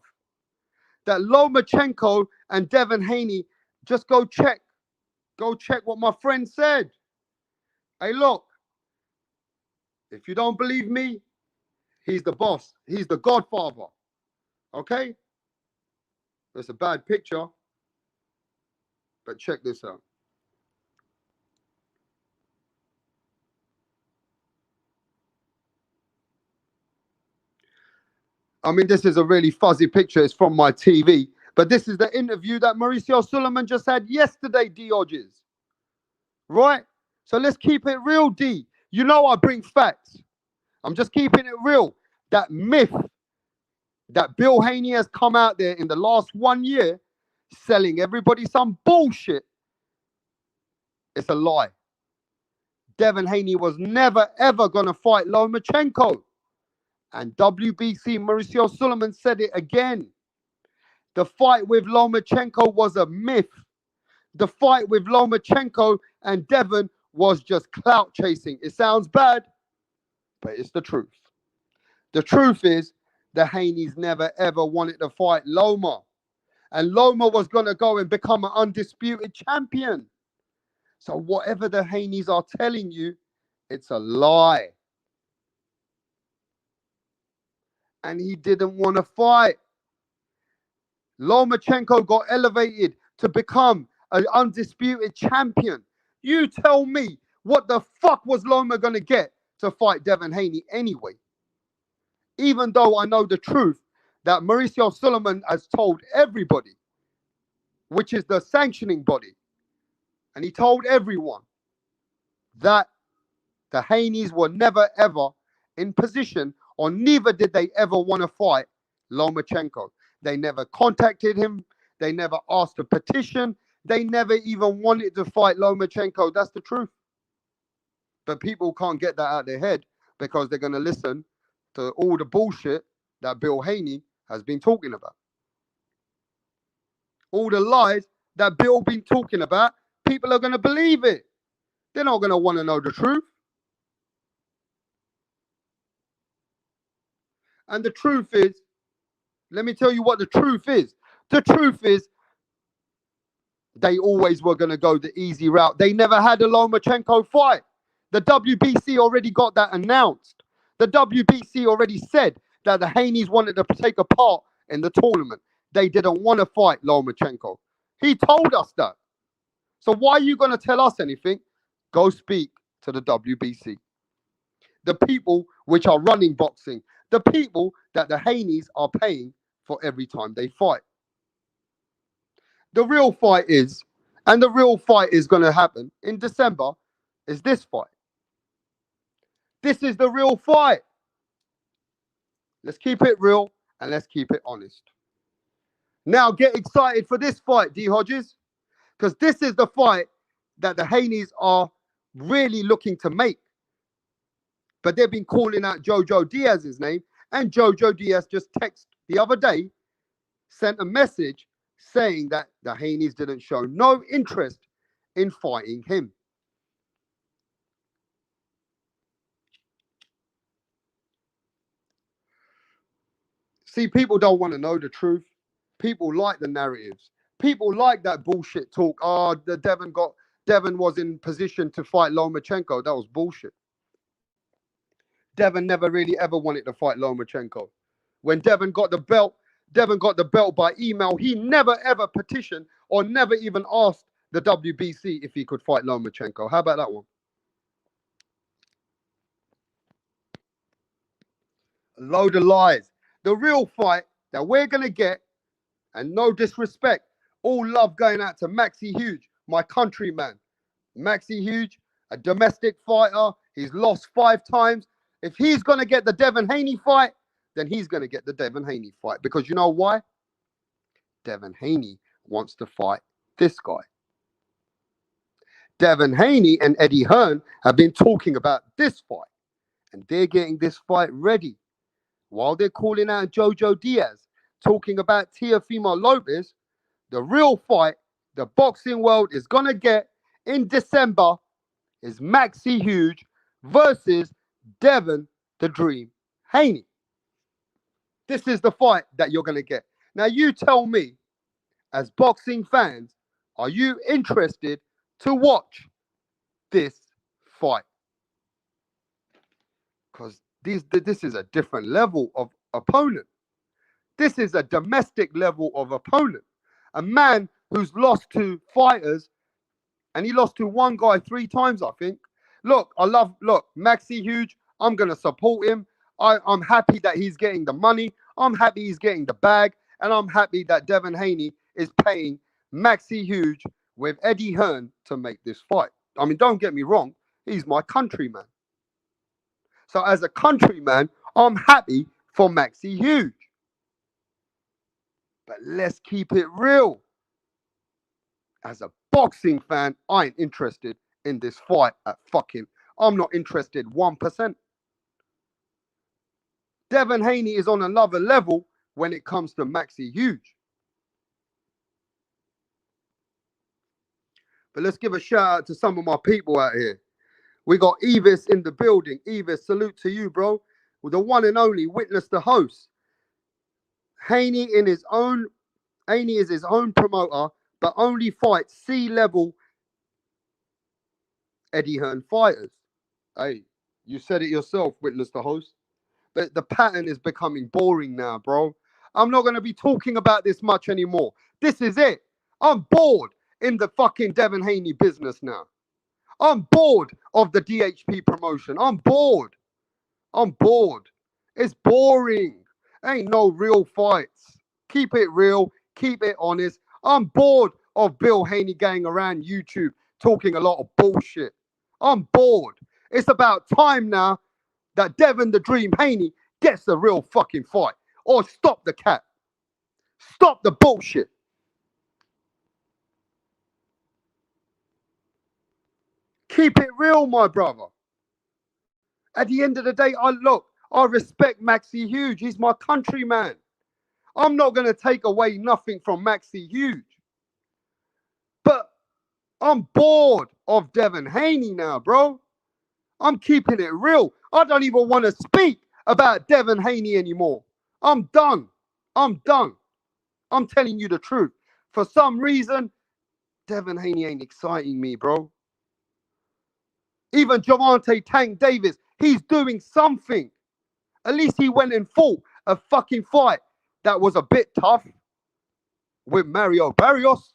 That Lomachenko and Devin Haney, just go check. Go check what my friend said. Hey, look. If you don't believe me, he's the boss. He's the godfather. Okay? That's a bad picture. But check this out. I mean, this is a really fuzzy picture. It's from my TV. But this is the interview that Mauricio Suleiman just had yesterday, D. Hodges. Right? So let's keep it real, D. You know I bring facts. I'm just keeping it real. That myth that Bill Haney has come out there in the last 1 year selling everybody some bullshit, it's a lie. Devin Haney was never, ever going to fight Lomachenko. And WBC Mauricio Suleiman said it again. The fight with Lomachenko was a myth. The fight with Lomachenko and Devin was just clout chasing. It sounds bad, but it's the truth. The truth is the Haneys never, ever wanted to fight Loma. And Loma was going to go and become an undisputed champion. So whatever the Haneys are telling you, it's a lie. And he didn't want to fight. Lomachenko got elevated to become an undisputed champion. You tell me, what the fuck was Loma going to get to fight Devin Haney anyway? Even though I know the truth that Mauricio Suleiman has told everybody, which is the sanctioning body, and he told everyone that the Haneys were never ever in position, or neither did they ever want to fight Lomachenko. They never contacted him. They never asked a petition. They never even wanted to fight Lomachenko. That's the truth. But people can't get that out of their head because they're going to listen to all the bullshit that Bill Haney has been talking about. All the lies that Bill been talking about, people are going to believe it. They're not going to want to know the truth. And the truth is, let me tell you what the truth is. The truth is, they always were going to go the easy route. They never had a Lomachenko fight. The WBC already got that announced. The WBC already said that the Haneys wanted to take a part in the tournament. They didn't want to fight Lomachenko. He told us that. So why are you going to tell us anything? Go speak to the WBC. The people which are running boxing. The people that the Haneys are paying for every time they fight. The real fight is, and the real fight is going to happen in December, is this fight. This is the real fight. Let's keep it real and let's keep it honest. Now get excited for this fight, D. Hodges, because this is the fight that the Haneys are really looking to make. But they've been calling out Jojo Diaz's name, and Jojo Diaz just texted the other day, sent a message saying that the Haneys didn't show no interest in fighting him. See, people don't want to know the truth. People like the narratives. People like that bullshit talk. Oh, Devin was in position to fight Lomachenko. That was bullshit. Devin never really ever wanted to fight Lomachenko. When Devin got the belt by email. He never ever petitioned or never even asked the WBC if he could fight Lomachenko. How about that one? A load of lies. The real fight that we're going to get, and no disrespect, all love going out to Maxi Huge, my countryman. Maxi Huge, a domestic fighter. He's lost 5 times. If he's going to get the Devin Haney fight, then he's going to get the Devin Haney fight. Because you know why? Devin Haney wants to fight this guy. Devin Haney and Eddie Hearn have been talking about this fight. And they're getting this fight ready. While they're calling out Jojo Diaz, talking about Teofimo Lopez, the real fight the boxing world is going to get in December is Maxi Huge versus Devin the Dream Haney. This is the fight that you're going to get. Now, you tell me, as boxing fans, are you interested to watch this fight? Because this is a different level of opponent. This is a domestic level of opponent. A man who's lost to fighters, and he lost to one guy 3 times, I think. Look, Maxi Huge, I'm going to support him. I'm happy that he's getting the money. I'm happy he's getting the bag. And I'm happy that Devin Haney is paying Maxi Huge with Eddie Hearn to make this fight. I mean, don't get me wrong. He's my countryman. So as a countryman, I'm happy for Maxi Huge. But let's keep it real. As a boxing fan, I ain't interested in this fight I'm not interested 1%. Devin Haney is on another level when it comes to Maxi Huge. But let's give a shout out to some of my people out here. We got Evis in the building. Evis, salute to you, bro. With the one and only Witness the Host. Haney in his own Haney is his own promoter, but only fights C-level Eddie Hearn fighters. Hey, you said it yourself, witness the host. But the pattern is becoming boring now, bro. I'm not going to be talking about this much anymore. This is it. I'm bored in the fucking Devin Haney business now. I'm bored of the DHP promotion. I'm bored. I'm bored. It's boring. Ain't no real fights. Keep it real. Keep it honest. I'm bored of Bill Haney going around YouTube talking a lot of bullshit. I'm bored. It's about time now that Devin the Dream Haney gets a real fucking fight. Or stop the cat. Stop the bullshit. Keep it real, my brother. At the end of the day, I respect Maxi Huge. He's my countryman. I'm not going to take away nothing from Maxi Huge. But I'm bored of Devin Haney now, bro. I'm keeping it real. I don't even want to speak about Devin Haney anymore. I'm done. I'm done. I'm telling you the truth. For some reason, Devin Haney ain't exciting me, bro. Even Javante Tank Davis, he's doing something. At least he went and fought a fucking fight that was a bit tough with Mario Barrios.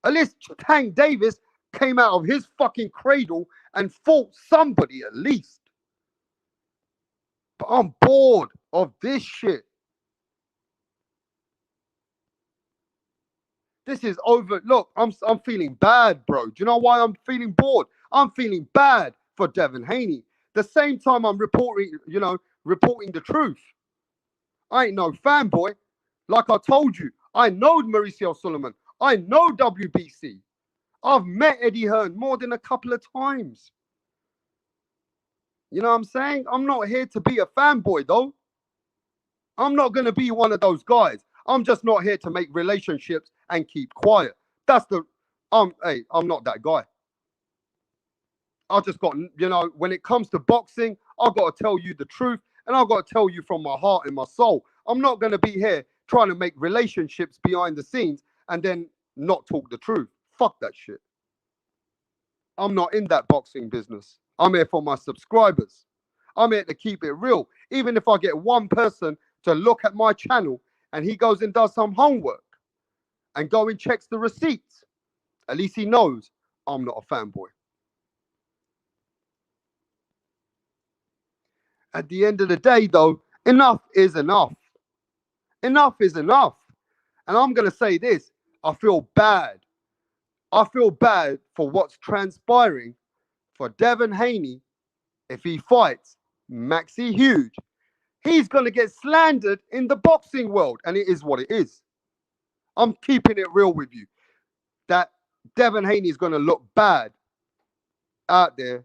At least Tank Davis came out of his fucking cradle and fought somebody at least. But I'm bored of this shit. This is over. Look, I'm feeling bad, bro. Do you know why I'm feeling bored? I'm feeling bad for Devin Haney. The same time I'm reporting the truth. I ain't no fanboy. Like I told you, I know Mauricio Sulaiman. I know WBC. I've met Eddie Hearn more than a couple of times. You know what I'm saying? I'm not here to be a fanboy, though. I'm not going to be one of those guys. I'm just not here to make relationships and keep quiet. I'm not that guy. I just got, when it comes to boxing, I've got to tell you the truth, and I've got to tell you from my heart and my soul. I'm not going to be here trying to make relationships behind the scenes and then not talk the truth. Fuck that shit. I'm not in that boxing business. I'm here for my subscribers. I'm here to keep it real. Even if I get one person to look at my channel and he goes and does some homework and go and checks the receipts, at least he knows I'm not a fanboy. At the end of the day, though, enough is enough. Enough is enough. And I'm going to say this. I feel bad. I feel bad for what's transpiring for Devin Haney if he fights Maxi Huge. He's going to get slandered in the boxing world, and it is what it is. I'm keeping it real with you. That Devin Haney is going to look bad out there.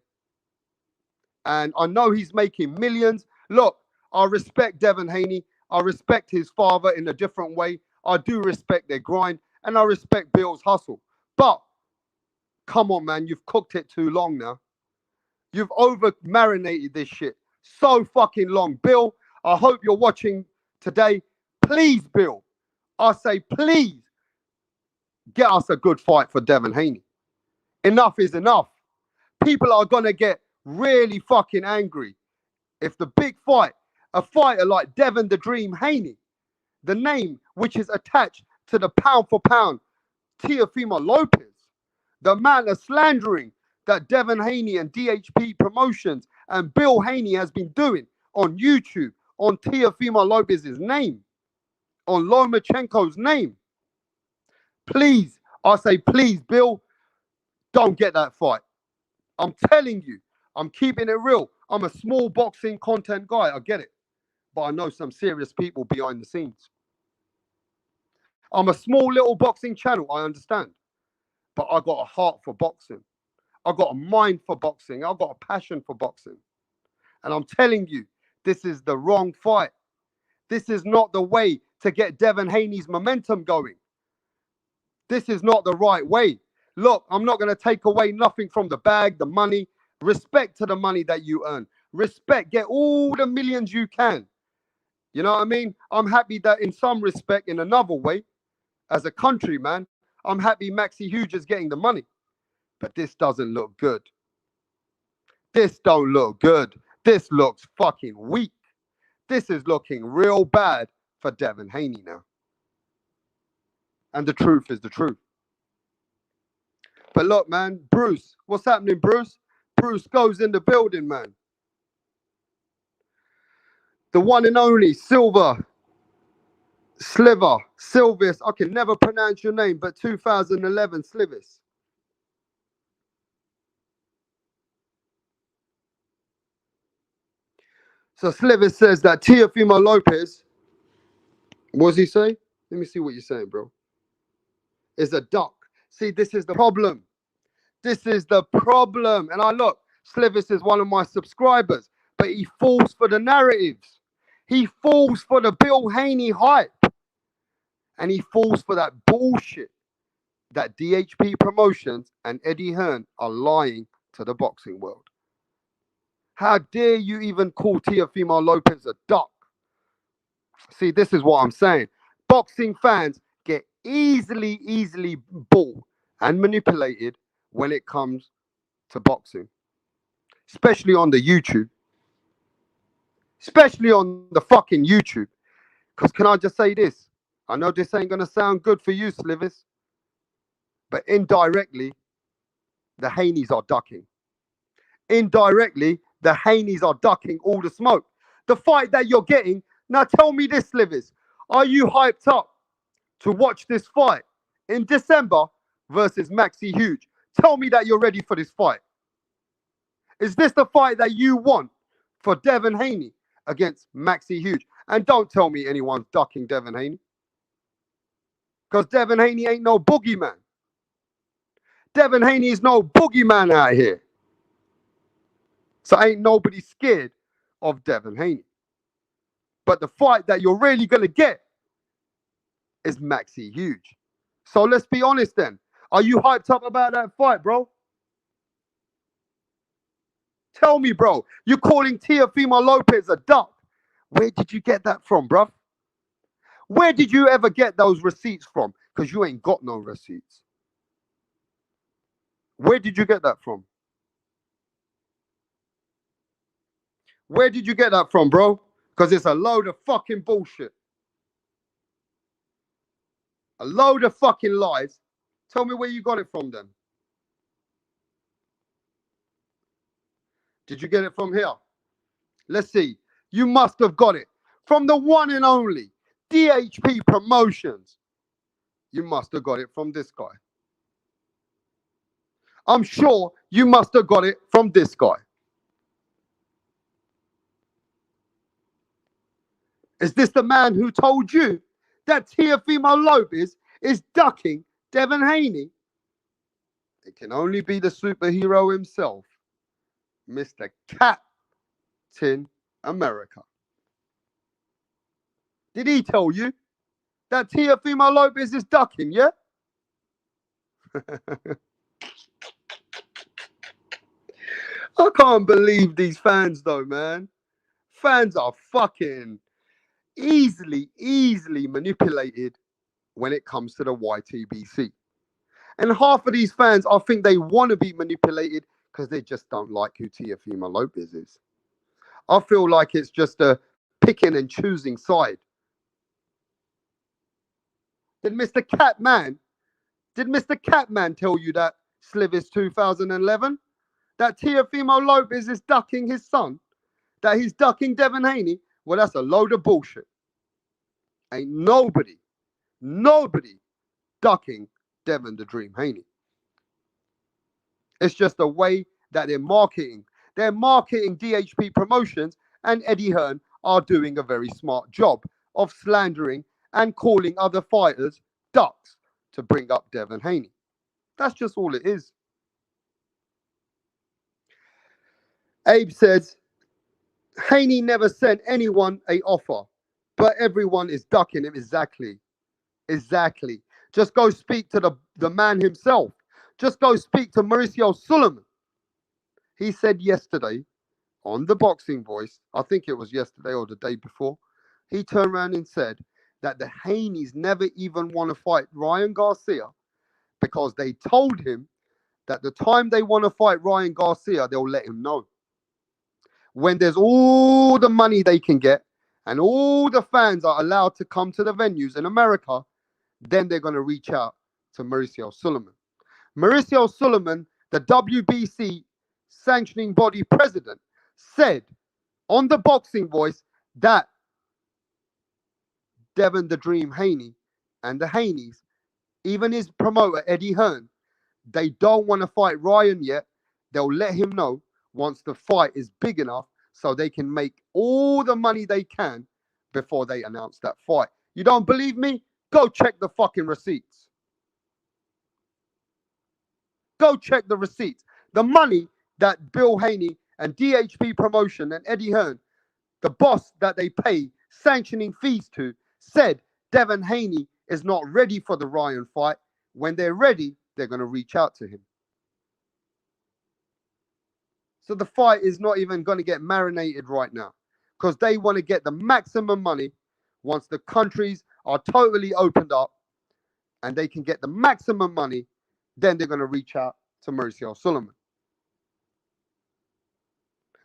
And I know he's making millions. Look, I respect Devin Haney. I respect his father in a different way. I do respect their grind, and I respect Bill's hustle. But come on, man, you've cooked it too long now. You've over-marinated this shit so fucking long. Bill, I hope you're watching today. Please, Bill, I say please get us a good fight for Devin Haney. Enough is enough. People are going to get really fucking angry if the big fight, a fighter like Devin the Dream Haney, the name which is attached to the pound for pound Teofimo Lopez, the man of slandering that Devin Haney and DHP Promotions and Bill Haney has been doing on YouTube, on Teofimo Lopez's name, on Lomachenko's name. Please, I say please, Bill, don't get that fight. I'm telling you, I'm keeping it real. I'm a small boxing content guy, I get it. But I know some serious people behind the scenes. I'm a small little boxing channel, I understand. But I got a heart for boxing. I got a mind for boxing. I got a passion for boxing. And I'm telling you, this is the wrong fight. This is not the way to get Devin Haney's momentum going. This is not the right way. Look, I'm not going to take away nothing from the bag, the money. Respect to the money that you earn. Respect. Get all the millions you can. You know what I mean? I'm happy that in some respect, in another way, As a country, man, I'm happy Maxi Huge is getting the money. But this doesn't look good. This don't look good. This looks fucking weak. This is looking real bad for Devin Haney now. And the truth is the truth. But look, man, Bruce, what's happening, Bruce? Bruce goes in the building, man. The one and only Silvis, I can never pronounce your name, but 2011 Silvis. So Silvis says that Teofimo Lopez, what does he say? Let me see what you're saying, bro. Is a duck. See, this is the problem. This is the problem. And look, Silvis is one of my subscribers, but he falls for the narratives. He falls for the Bill Haney hype. And he falls for that bullshit that DHP Promotions and Eddie Hearn are lying to the boxing world. How dare you even call Teofimo Lopez a duck? See, this is what I'm saying. Boxing fans get easily bought and manipulated when it comes to boxing. Especially on the YouTube. Especially on the fucking YouTube. Because can I just say this? I know this ain't going to sound good for you, Silvis. But indirectly, the Haneys are ducking. Indirectly, the Haneys are ducking all the smoke. The fight that you're getting, now tell me this, Silvis. Are you hyped up to watch this fight in December versus Maxi Huge? Tell me that you're ready for this fight. Is this the fight that you want for Devin Haney against Maxi Huge? And don't tell me anyone's ducking Devin Haney. Because Devin Haney ain't no boogeyman. Devin Haney is no boogeyman out here. So ain't nobody scared of Devin Haney. But the fight that you're really going to get is Maxi Huge. So let's be honest then. Are you hyped up about that fight, bro? Tell me, bro. You're calling Teofimo Lopez a duck. Where did you get that from, bro? Where did you ever get those receipts from? Because you ain't got no receipts. Where did you get that from? Where did you get that from, bro? Because it's a load of fucking bullshit. A load of fucking lies. Tell me where you got it from then. Did you get it from here? Let's see. You must have got it from the one and only DHP Promotions. You must have got it from this guy. I'm sure you must have got it from this guy. Is this the man who told you that Teofimo Lopez is ducking Devin Haney? It can only be the superhero himself, Mr. Captain America. Did he tell you that Teofimo Lopez is ducking, yeah? I can't believe these fans though, man. Fans are fucking easily manipulated when it comes to the YTBC. And half of these fans, I think they want to be manipulated because they just don't like who Teofimo Lopez is. I feel like it's just a picking and choosing side. Did Mr. Catman tell you that Silvis 2011? That Teofimo Lopez is ducking his son? That he's ducking Devin Haney? Well, that's a load of bullshit. Ain't nobody ducking Devin the Dream Haney. It's just the way that they're marketing. They're marketing DHP Promotions, and Eddie Hearn are doing a very smart job of slandering and calling other fighters ducks to bring up Devin Haney. That's just all it is. Abe says, Haney never sent anyone an offer, but everyone is ducking him. Exactly. Just go speak to the man himself. Just go speak to Mauricio Suleiman. He said yesterday on the Boxing Voice, I think it was yesterday or the day before, he turned around and said that the Haneys never even want to fight Ryan Garcia because they told him that the time they want to fight Ryan Garcia, they'll let him know. When there's all the money they can get and all the fans are allowed to come to the venues in America, then they're going to reach out to Mauricio Sulaiman. Mauricio Sulaiman, the WBC sanctioning body president, said on the Boxing Voice that Devin the Dream Haney and the Haneys, even his promoter Eddie Hearn, they don't want to fight Ryan yet. They'll let him know once the fight is big enough so they can make all the money they can before they announce that fight. You don't believe me? Go check the fucking receipts. Go check the receipts. The money that Bill Haney and DHP Promotion and Eddie Hearn, the boss that they pay sanctioning fees to, said Devin Haney is not ready for the Ryan fight. When they're ready, they're going to reach out to him. So the fight is not even going to get marinated right now because they want to get the maximum money once the countries are totally opened up and they can get the maximum money. Then they're going to reach out to Mauricio Sulaiman.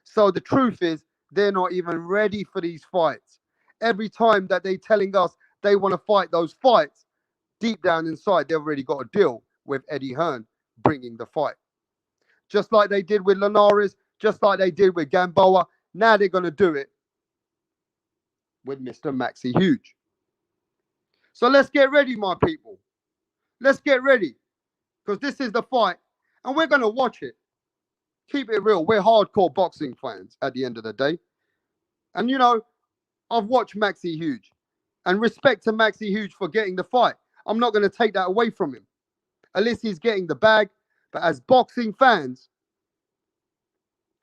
So the truth is, they're not even ready for these fights. Every time that they're telling us they want to fight those fights, deep down inside, they've already got a deal with Eddie Hearn bringing the fight. Just like they did with Linares, just like they did with Gamboa, now they're going to do it with Mr. Maxi Huge. So let's get ready, my people. Let's get ready, because this is the fight, and we're going to watch it. Keep it real. We're hardcore boxing fans at the end of the day. And, you know, I've watched Maxi Huge, and respect to Maxi Huge for getting the fight. I'm not going to take that away from him. At least he's getting the bag. But as boxing fans,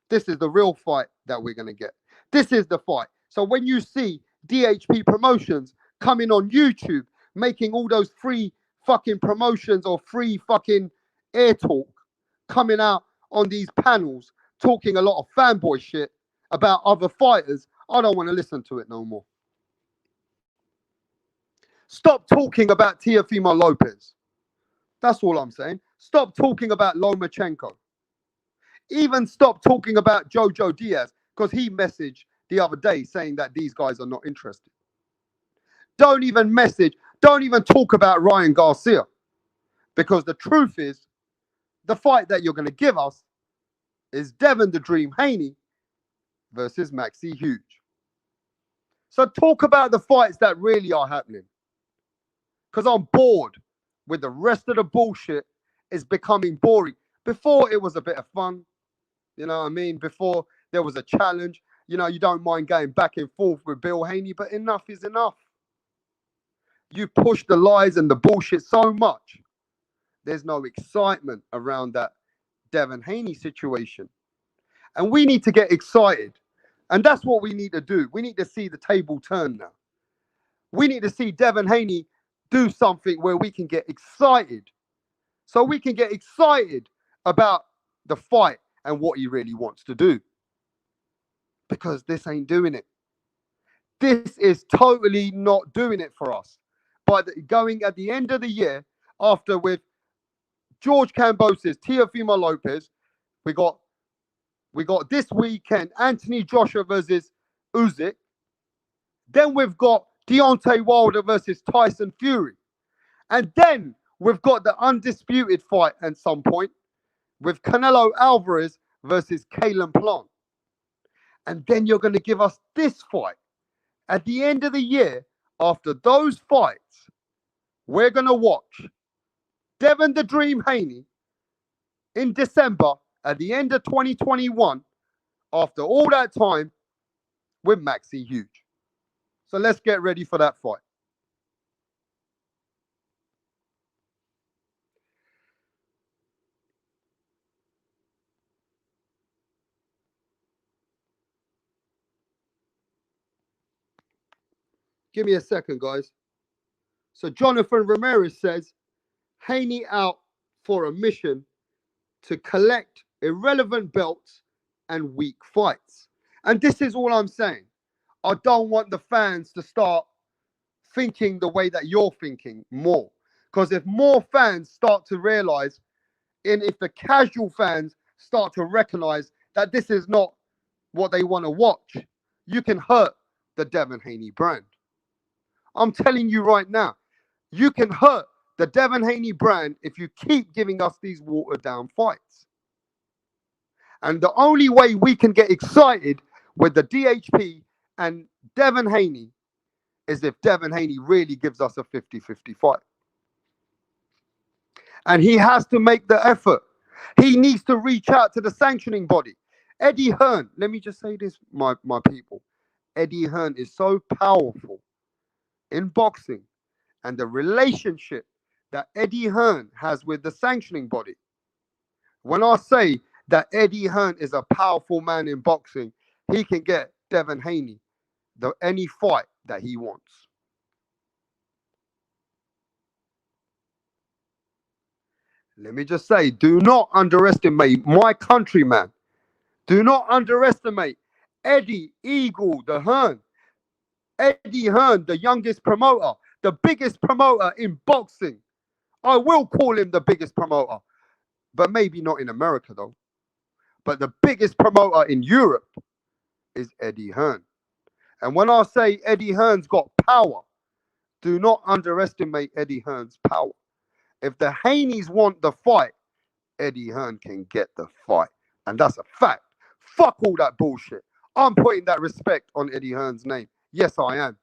this is the real fight that we're going to get. This is the fight. So when you see DHP Promotions coming on YouTube, making all those free fucking promotions or free fucking air talk, coming out on these panels, talking a lot of fanboy shit about other fighters, I don't want to listen to it no more. Stop talking about Teofimo Lopez. That's all I'm saying. Stop talking about Lomachenko. Even stop talking about Jojo Diaz, because he messaged the other day saying that these guys are not interested. Don't even message, don't even talk about Ryan Garcia, because the truth is, the fight that you're going to give us is Devin the Dream Haney versus Maxi Huge. So talk about the fights that really are happening, because I'm bored with the rest of the bullshit. Is becoming boring. Before it was a bit of fun, you know what I mean? Before there was a challenge, you know, you don't mind going back and forth with Bill Haney, but enough is enough. You push the lies and the bullshit so much, there's no excitement around that Devin Haney situation. And we need to get excited. And that's what we need to do. We need to see the table turn now. We need to see Devin Haney do something where we can get excited. So we can get excited about the fight and what he really wants to do. Because this ain't doing it. This is totally not doing it for us. But going at the end of the year, after with George Kambosos, Teofimo Lopez, we got this weekend Anthony Joshua versus Usyk. Then we've got Deontay Wilder versus Tyson Fury. And then we've got the undisputed fight at some point with Canelo Alvarez versus Caleb Plant. And then you're going to give us this fight. At the end of the year, after those fights, we're going to watch Devin the Dream Haney in December at the end of 2021, after all that time, with Maxi Huge. So let's get ready for that fight. Give me a second, guys. So Jonathan Ramirez says, Haney out for a mission to collect irrelevant belts and weak fights. And this is all I'm saying. I don't want the fans to start thinking the way that you're thinking more. Because if more fans start to realize, and if the casual fans start to recognize that this is not what they want to watch, you can hurt the Devin Haney brand. I'm telling you right now, you can hurt the Devin Haney brand if you keep giving us these watered down fights. And the only way we can get excited with the DHP and Devin Haney is if Devin Haney really gives us a 50-50 fight. And he has to make the effort. He needs to reach out to the sanctioning body. Eddie Hearn, let me just say this, my people. Eddie Hearn is so powerful in boxing, and the relationship that Eddie Hearn has with the sanctioning body. When I say that Eddie Hearn is a powerful man in boxing, he can get Devin Haney any fight that he wants. Let me just say, do not underestimate my countryman. Do not underestimate Eddie Eagle the Hearn. Eddie Hearn, the youngest promoter, the biggest promoter in boxing. I will call him the biggest promoter, but maybe not in America though. But the biggest promoter in Europe is Eddie Hearn. And when I say Eddie Hearn's got power, do not underestimate Eddie Hearn's power. If the Haneys want the fight, Eddie Hearn can get the fight. And that's a fact. Fuck all that bullshit. I'm putting that respect on Eddie Hearn's name. Yes, I am.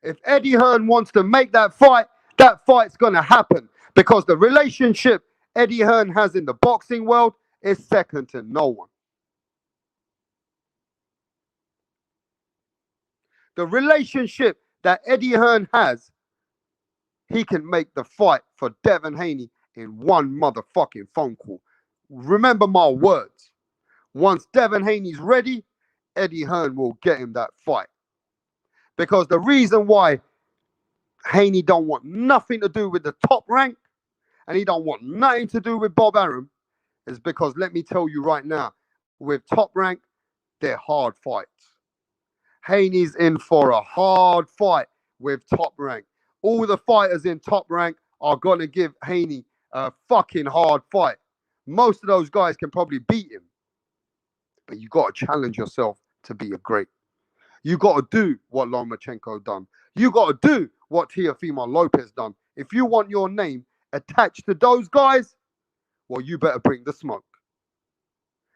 If Eddie Hearn wants to make that fight's going to happen. Because the relationship Eddie Hearn has in the boxing world is second to no one. The relationship that Eddie Hearn has, he can make the fight for Devin Haney in one motherfucking phone call. Remember my words. Once Devin Haney's ready, Eddie Hearn will get him that fight. Because the reason why Haney don't want nothing to do with the top rank, and he don't want nothing to do with Bob Arum, is because, let me tell you right now, with top rank, they're hard fights. Haney's in for a hard fight with top rank. All the fighters in top rank are going to give Haney a fucking hard fight. Most of those guys can probably beat him. But you got to challenge yourself to be a great. You got to do what Lomachenko done. You got to do what Teofimo Lopez done. If you want your name attached to those guys, well, you better bring the smoke.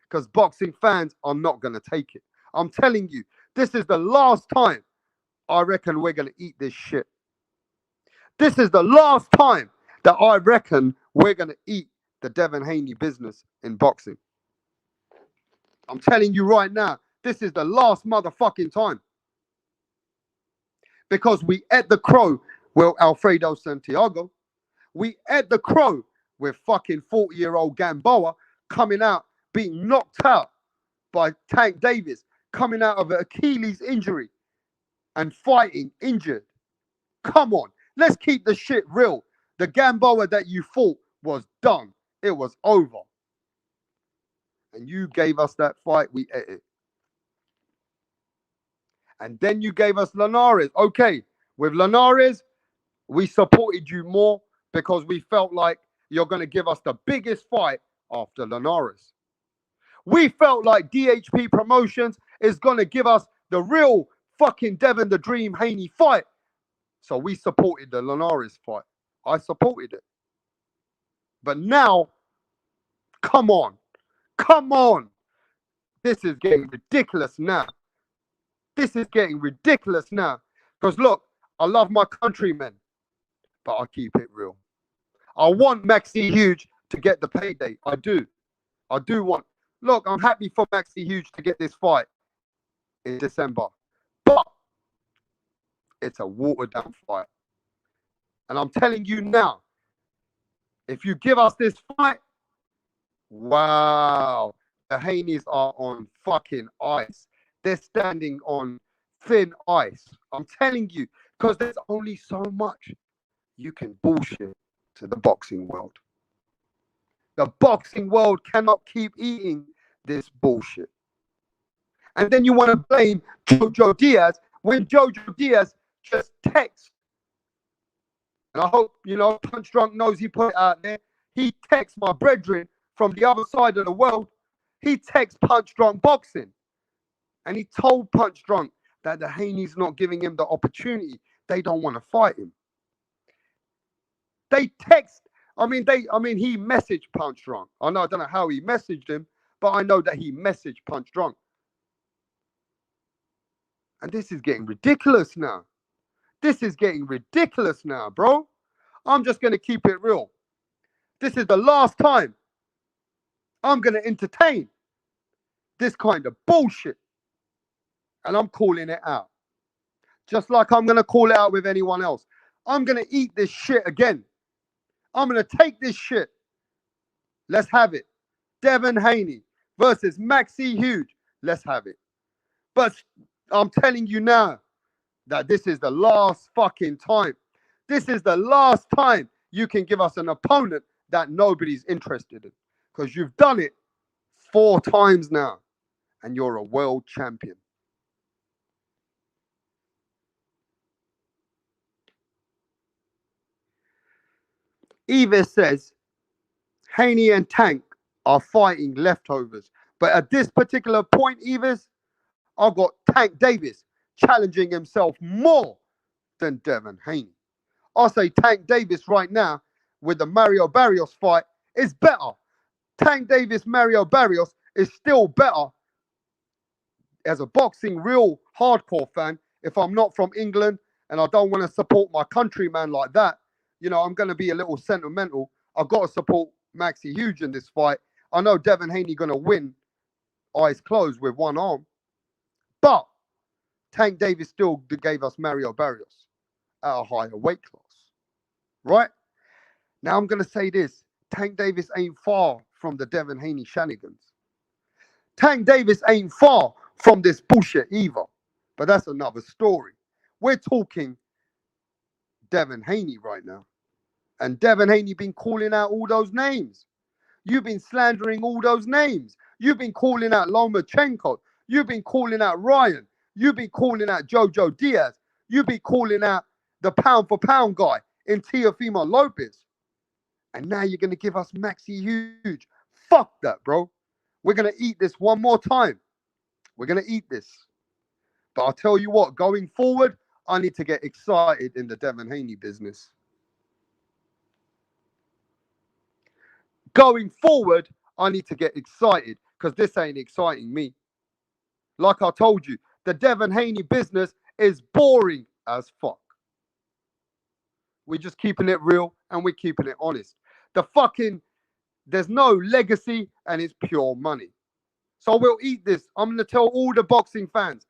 Because boxing fans are not going to take it. I'm telling you, this is the last time I reckon we're going to eat this shit. This is the last time that I reckon we're going to eat the Devin Haney business in boxing. I'm telling you right now, this is the last motherfucking time. Because we ate the crow with Alfredo Santiago. We ate the crow with fucking 40-year-old Gamboa coming out, being knocked out by Tank Davis, coming out of an Achilles injury and fighting injured. Come on, let's keep the shit real. The Gamboa that you fought was done. It was over. And you gave us that fight, we ate it. And then you gave us Linares. Okay, with Linares, we supported you more because we felt like you're going to give us the biggest fight after Linares. We felt like DHP Promotions is going to give us the real fucking Devin the Dream Haney fight. So we supported the Linares fight. I supported it. But now, come on. Come on. This is getting ridiculous now. This is getting ridiculous now. Because look, I love my countrymen, but I keep it real. I want Maxi Huge to get the payday. I do. I do want. Look, I'm happy for Maxi Huge to get this fight in December. But it's a watered down fight. And I'm telling you now, if you give us this fight, wow, the Haneys are on fucking ice. They're standing on thin ice. I'm telling you, because there's only so much you can bullshit to the boxing world. The boxing world cannot keep eating this bullshit. And then you want to blame Jojo Diaz When Jojo Diaz just texts, and I hope, Punch Drunk knows he put it out there, he texts my brethren from the other side of the world, he texts Punch Drunk Boxing, and he told Punch Drunk that the Haney's not giving him the opportunity. They don't want to fight him. They text, he messaged Punch Drunk. I don't know how he messaged him, but I know that he messaged Punch Drunk. And this is getting ridiculous now. This is getting ridiculous now, bro. I'm just going to keep it real. This is the last time I'm going to entertain this kind of bullshit. And I'm calling it out. Just like I'm going to call it out with anyone else. I'm going to eat this shit again. I'm going to take this shit. Let's have it. Devin Haney versus MAXI HUGE. Let's have it. But I'm telling you now that this is the last fucking time. This is the last time you can give us an opponent that nobody's interested in. Because you've done it 4 times now. And you're a world champion. Eva says, Haney and Tank are fighting leftovers. But at this particular point, Eva's, I've got Tank Davis challenging himself more than Devin Haney. I'll say Tank Davis right now with the Mario Barrios fight is better. Tank Davis, Mario Barrios is still better as a boxing real hardcore fan. If I'm not from England and I don't want to support my countryman like that, I'm going to be a little sentimental. I've got to support MAXI HUGE in this fight. I know Devin Haney going to win eyes closed with one arm. But Tank Davis still gave us Mario Barrios at a higher weight class. Right? Now I'm going to say this. Tank Davis ain't far from the Devin Haney shenanigans. Tank Davis ain't far from this bullshit either. But that's another story. We're talking Devin Haney right now. And Devin Haney been calling out all those names. You've been slandering all those names. You've been calling out Lomachenko. You've been calling out Ryan. You've been calling out Jojo Diaz. You've been calling out the pound for pound guy in Teofimo Lopez. And now you're going to give us MAXI HUGE. Fuck that, bro. We're going to eat this one more time. We're going to eat this. But I'll tell you what, going forward, I need to get excited in the Devin Haney business. Going forward, I need to get excited because this ain't exciting me. Like I told you, the Devin Haney business is boring as fuck. We're just keeping it real and we're keeping it honest. There's no legacy and it's pure money. So we'll eat this. I'm going to tell all the boxing fans,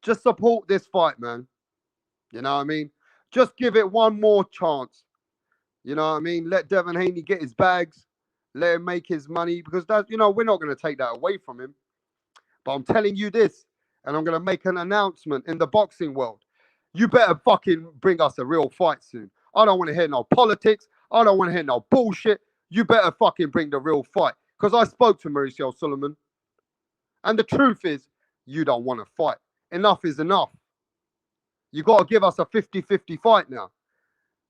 just support this fight, man. You know what I mean? Just give it one more chance. You know what I mean? Let Devin Haney get his bags. Let him make his money because we're not going to take that away from him. But I'm telling you this, and I'm going to make an announcement in the boxing world. You better fucking bring us a real fight soon. I don't want to hear no politics. I don't want to hear no bullshit. You better fucking bring the real fight. Because I spoke to Mauricio Sulaiman. And the truth is, you don't want to fight. Enough is enough. You got to give us a 50-50 fight now.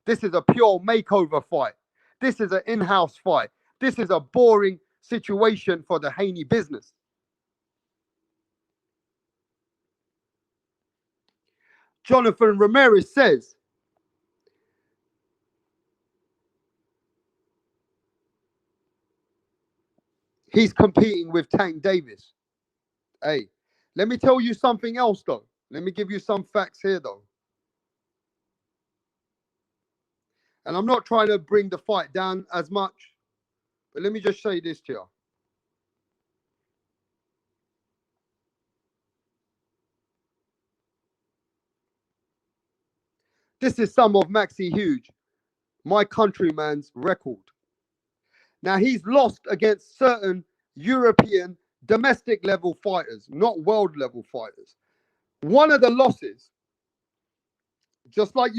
This is a pure makeover fight. This is an in-house fight. This is a boring situation for the Haney business. Jonathan Ramirez says, he's competing with Tank Davis. Hey, let me tell you something else, though. Let me give you some facts here, though. And I'm not trying to bring the fight down as much, but let me just say this to you. This is some of MAXI HUGE, my countryman's record. Now, he's lost against certain European domestic level fighters, not world level fighters. One of the losses, just like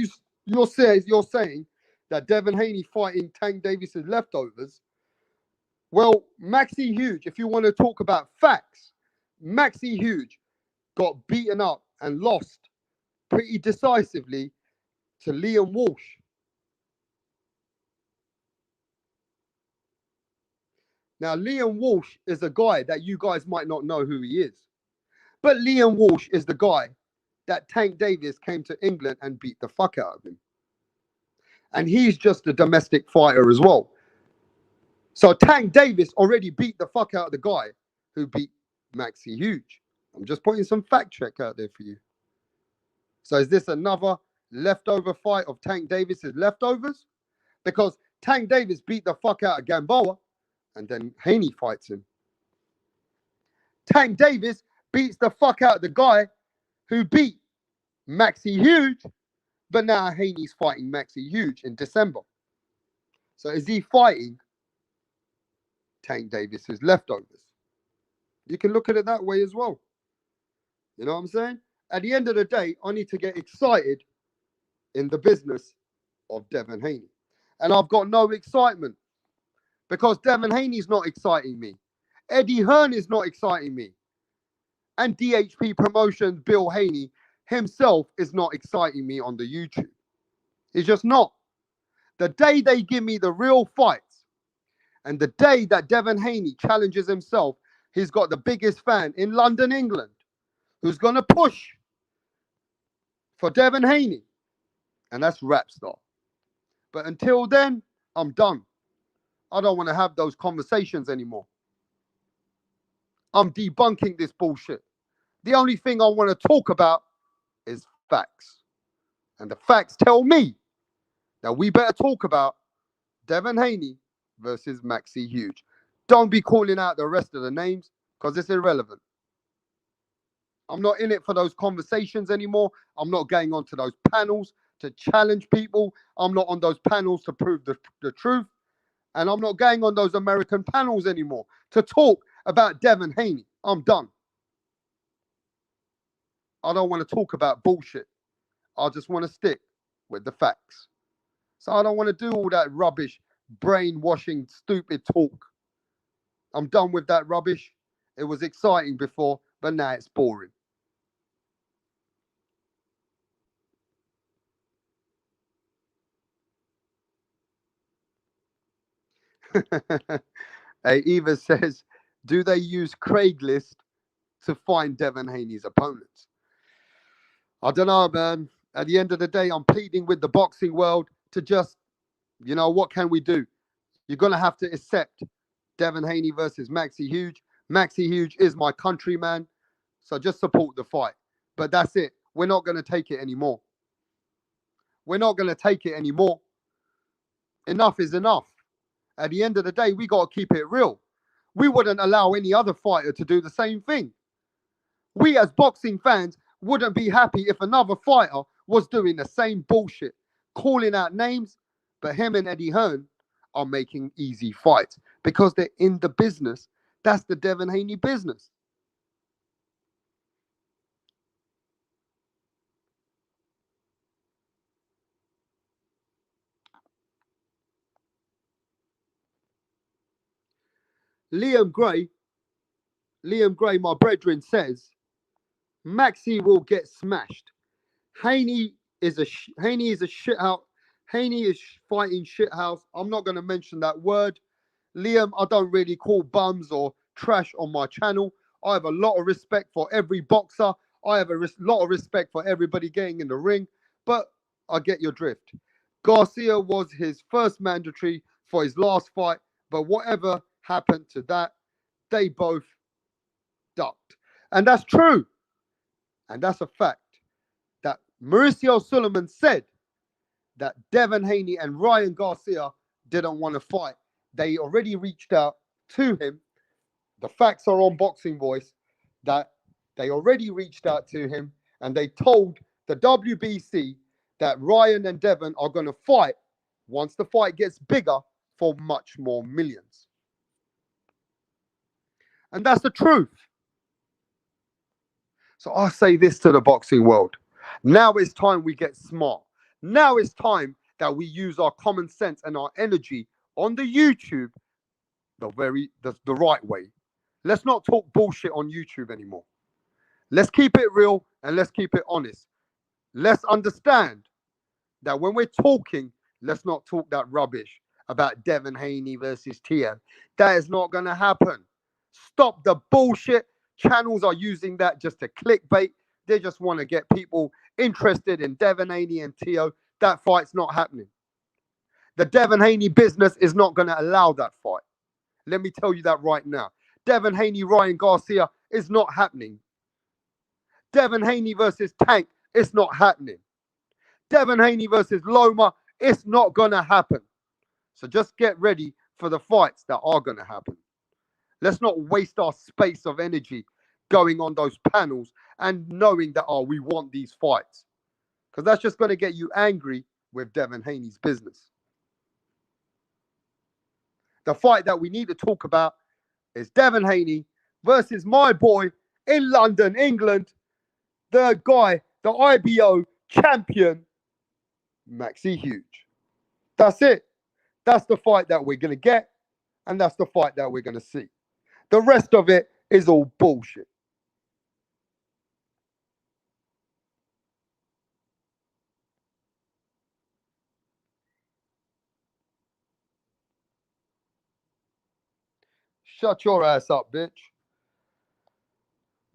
you're saying that Devin Haney fighting Tank Davis's leftovers. Well, MAXI HUGE, if you want to talk about facts, MAXI HUGE got beaten up and lost pretty decisively to Liam Walsh. Now, Liam Walsh is a guy that you guys might not know who he is. But Liam Walsh is the guy that Tank Davis came to England and beat the fuck out of him. And he's just a domestic fighter as well. So Tank Davis already beat the fuck out of the guy who beat Maxi Huge. I'm just putting some fact check out there for you. So is this another leftover fight of Tank Davis's leftovers? Because Tank Davis beat the fuck out of Gamboa, and then Haney fights him. Tank Davis beats the fuck out of the guy who beat Maxi Huge, but now Haney's fighting Maxi Huge in December. So is he fighting Tank Davis's leftovers? You can look at it that way as well. You know what I'm saying? At the end of the day, I need to get excited in the business of Devin Haney. And I've got no excitement because Devin Haney's not exciting me. Eddie Hearn is not exciting me. And DHP Promotions, Bill Haney himself is not exciting me on the YouTube. He's just not. The day they give me the real fights and the day that Devin Haney challenges himself, he's got the biggest fan in London, England, who's going to push for Devin Haney. And that's Rapstar. But until then, I'm done. I don't want to have those conversations anymore. I'm debunking this bullshit. The only thing I want to talk about is facts. And the facts tell me that we better talk about Devin Haney versus Maxi Huge. Don't be calling out the rest of the names because it's irrelevant. I'm not in it for those conversations anymore. I'm not going onto those panels to challenge people. I'm not on those panels to prove the truth. And I'm not going on those American panels anymore to talk about Devin Haney. I'm done. I don't want to talk about bullshit. I just want to stick with the facts. So I don't want to do all that rubbish, brainwashing, stupid talk. I'm done with that rubbish. It was exciting before, but now it's boring. Hey, Eva says, do they use Craigslist to find Devin Haney's opponents? I don't know, man. At the end of the day, I'm pleading with the boxing world to just, what can we do? You're going to have to accept Devin Haney versus Maxi Huge. Maxi Huge is my countryman, so just support the fight. But that's it. We're not going to take it anymore. We're not going to take it anymore. Enough is enough. At the end of the day, we got to keep it real. We wouldn't allow any other fighter to do the same thing. We as boxing fans wouldn't be happy if another fighter was doing the same bullshit, calling out names, but him and Eddie Hearn are making easy fights because they're in the business. That's the Devin Haney business. Liam Gray, my brethren, says Maxi will get smashed. Haney is a shithouse. Haney is fighting shithouse. I'm not going to mention that word. Liam, I don't really call bums or trash on my channel. I have a lot of respect for every boxer. I have a lot of respect for everybody getting in the ring. But I get your drift. Garcia was his first mandatory for his last fight. But whatever happened to that, they both ducked. And that's true. And that's a fact. That Mauricio Suleiman said that Devin Haney and Ryan Garcia didn't want to fight. They already reached out to him. The facts are on Boxing Voice that they already reached out to him and they told the WBC that Ryan and Devin are going to fight once the fight gets bigger for much more millions. And that's the truth. So I say this to the boxing world. Now it's time we get smart. Now it's time that we use our common sense and our energy on the YouTube the right way. Let's not talk bullshit on YouTube anymore. Let's keep it real and let's keep it honest. Let's understand that when we're talking, let's not talk that rubbish about Devin Haney versus Tio. That is not going to happen. Stop the bullshit. Channels are using that just to clickbait. They just want to get people interested in Devin Haney and Tio. That fight's not happening. The Devin Haney business is not going to allow that fight. Let me tell you that right now. Devin Haney, Ryan Garcia is not happening. Devin Haney versus Tank, it's not happening. Devin Haney versus Loma, it's not going to happen. So just get ready for the fights that are going to happen. Let's not waste our space of energy going on those panels and knowing that, oh, we want these fights. Because that's just going to get you angry with Devin Haney's business. The fight that we need to talk about is Devin Haney versus my boy in London, England, the guy, the IBO champion, MAXI Huge. That's it. That's the fight that we're going to get, and that's the fight that we're going to see. The rest of it is all bullshit. Shut your ass up, bitch.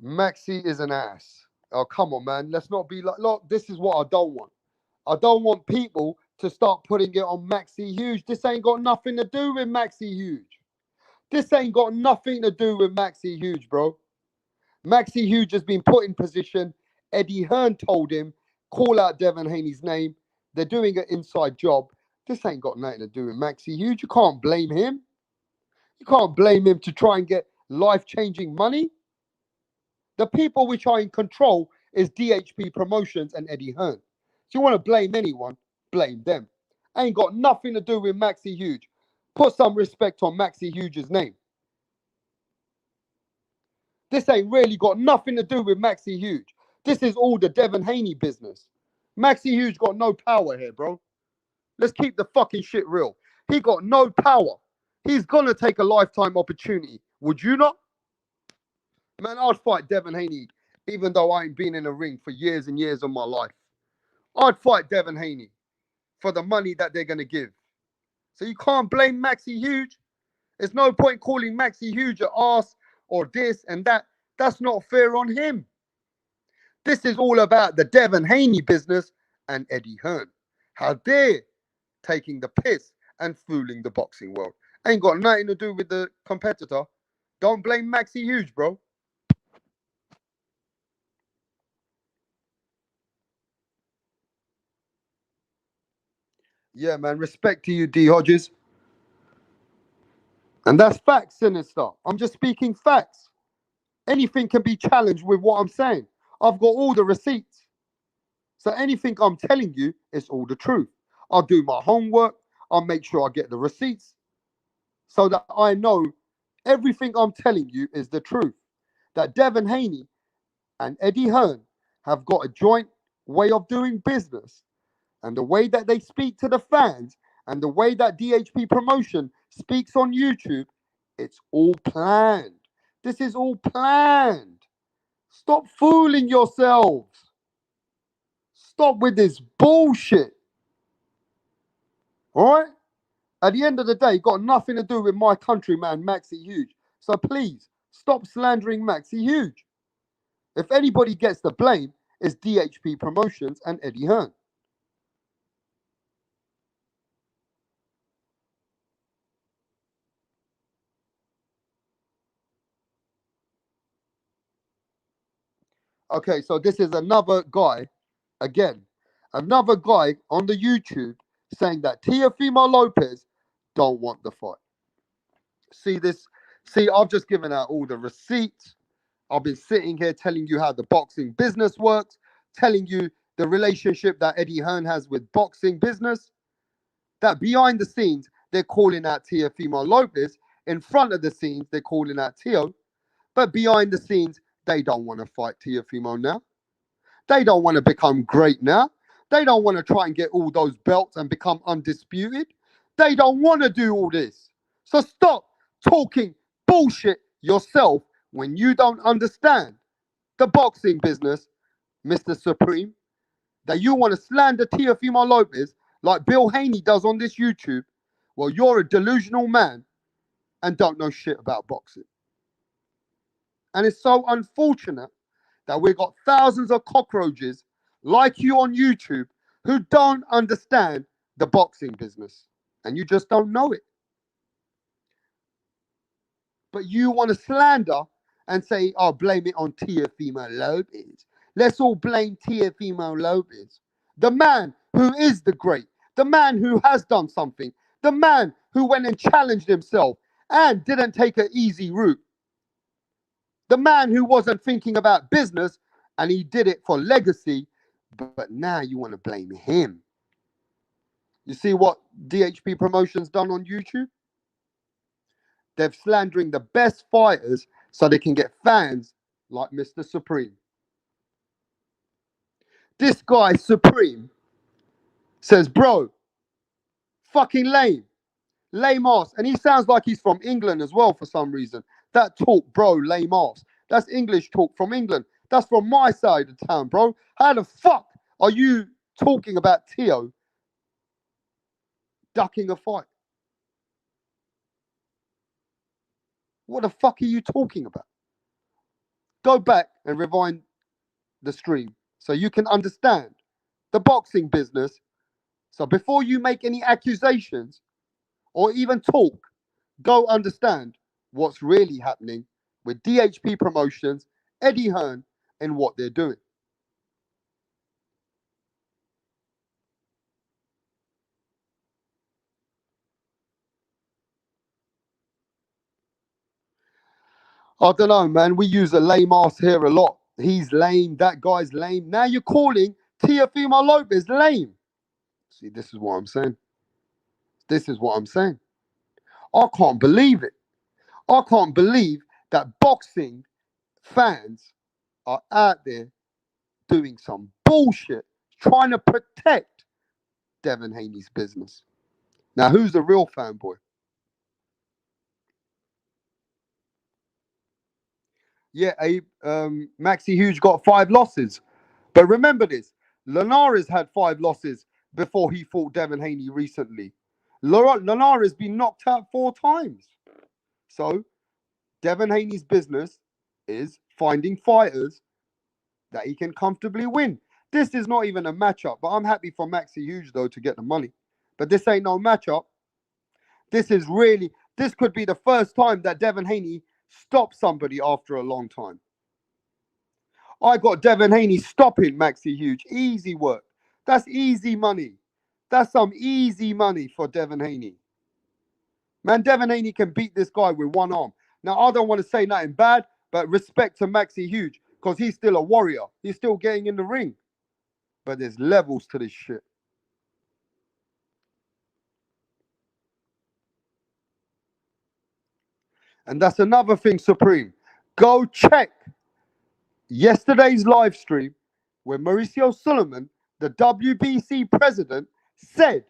MAXI is an ass. Oh, come on, man. Let's not be like, look, this is what I don't want. I don't want people to start putting it on MAXI Huge. This ain't got nothing to do with MAXI Huge. This ain't got nothing to do with MAXI Huge, bro. MAXI Huge has been put in position. Eddie Hearn told him, call out Devin Haney's name. They're doing an inside job. This ain't got nothing to do with MAXI Huge. You can't blame him. You can't blame him to try and get life-changing money. The people which are in control is DHP Promotions and Eddie Hearn. If you want to blame anyone, blame them. Ain't got nothing to do with MAXI Huge. Put some respect on MAXI Huge's name. This ain't really got nothing to do with MAXI Huge. This is all the Devin Haney business. MAXI Huge got no power here, bro. Let's keep the fucking shit real. He got no power. He's gonna take a lifetime opportunity. Would you not? Man, I'd fight Devin Haney, even though I ain't been in a ring for years and years of my life. I'd fight Devin Haney for the money that they're gonna give. So you can't blame MAXI Huge. There's no point calling MAXI Huge an arse or this and that. That's not fair on him. This is all about the Devin Haney business and Eddie Hearn. How they're taking the piss and fooling the boxing world. Ain't got nothing to do with the competitor. Don't blame MAXI Huge, bro. Yeah, man. Respect to you, D. Hodges. And that's facts, Sinister. I'm just speaking facts. Anything can be challenged with what I'm saying. I've got all the receipts. So anything I'm telling you is all the truth. I'll do my homework. I'll make sure I get the receipts so that I know everything I'm telling you is the truth. That Devin Haney and Eddie Hearn have got a joint way of doing business. And the way that they speak to the fans and the way that DHP Promotion speaks on YouTube, it's all planned. This is all planned. Stop fooling yourselves. Stop with this bullshit. All right? At the end of the day, got nothing to do with my countryman, MAXI Huge. So please, stop slandering MAXI Huge. If anybody gets the blame, it's DHP Promotions and Eddie Hearn. Okay, so this is another guy, again, another guy on the YouTube saying that Teofimo Lopez don't want the fight. See this? See, I've just given out all the receipts. I've been sitting here telling you how the boxing business works, telling you the relationship that Eddie Hearn has with boxing business, that behind the scenes, they're calling out Teofimo Lopez. In front of the scenes, they're calling out Teo. But behind the scenes, they don't want to fight Teofimo now. They don't want to become great now. They don't want to try and get all those belts and become undisputed. They don't want to do all this. So stop talking bullshit yourself when you don't understand the boxing business, Mr. Supreme. that you want to slander Teofimo Lopez like Bill Haney does on this YouTube, well, you're a delusional man and don't know shit about boxing. And it's so unfortunate that we've got thousands of cockroaches like you on YouTube who don't understand the boxing business. And you just don't know it. But you want to slander and say, oh, blame it on Teofimo Lopez. Let's all blame Teofimo Lopez. The man who is the great, the man who has done something, the man who went and challenged himself and didn't take an easy route. The man who wasn't thinking about business and he did it for legacy, but now you want to blame him. You see what DHP Promotions done on YouTube? They're slandering the best fighters so they can get fans like Mr. Supreme. This guy, Supreme, says, bro, fucking lame. Lame ass. And he sounds like he's from England as well for some reason. That talk, bro, lame ass. That's English talk from England. That's from my side of town, bro. How the fuck are you talking about Teo ducking a fight? What the fuck are you talking about? Go back and rewind the stream so you can understand the boxing business. So before you make any accusations or even talk, go understand what's really happening with DHP Promotions, Eddie Hearn, and what they're doing. I don't know, man. We use a lame ass here a lot. He's lame. That guy's lame. Now you're calling Teofimo Lopez lame. See, this is what I'm saying. This is what I'm saying. I can't believe it. I can't believe that boxing fans are out there doing some bullshit, trying to protect Devin Haney's business. Now, who's the real fanboy? Yeah, Abe, Maxi Huge got 5 losses. But remember this, Linares had 5 losses before he fought Devin Haney recently. Linares been knocked out 4 times. So, Devin Haney's business is finding fighters that he can comfortably win. This is not even a matchup, but I'm happy for Maxi Huge, though, to get the money. But this ain't no matchup. This could be the first time that Devin Haney stops somebody after a long time. I got Devin Haney stopping Maxi Huge. Easy work. That's easy money. That's some easy money for Devin Haney. Man, Devin Haney can beat this guy with one arm. Now, I don't want to say nothing bad, but respect to Maxi Huge, because he's still a warrior. He's still getting in the ring. But there's levels to this shit. And that's another thing, Supreme. Go check yesterday's live stream where Mauricio Suleiman, the WBC president, said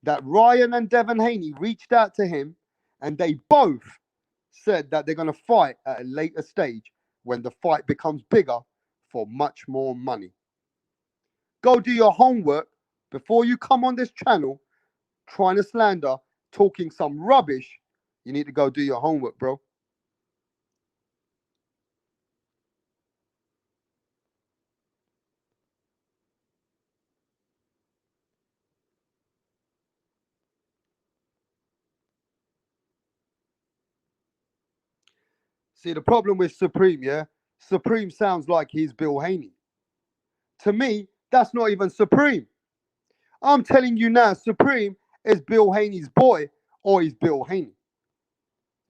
that Ryan and Devin Haney reached out to him and they both said that they're going to fight at a later stage when the fight becomes bigger for much more money. Go do your homework before you come on this channel trying to slander, talking some rubbish. You need to go do your homework, bro. See, the problem with Supreme, yeah? Supreme sounds like he's Bill Haney. To me, that's not even Supreme. I'm telling you now, Supreme is Bill Haney's boy, or he's Bill Haney.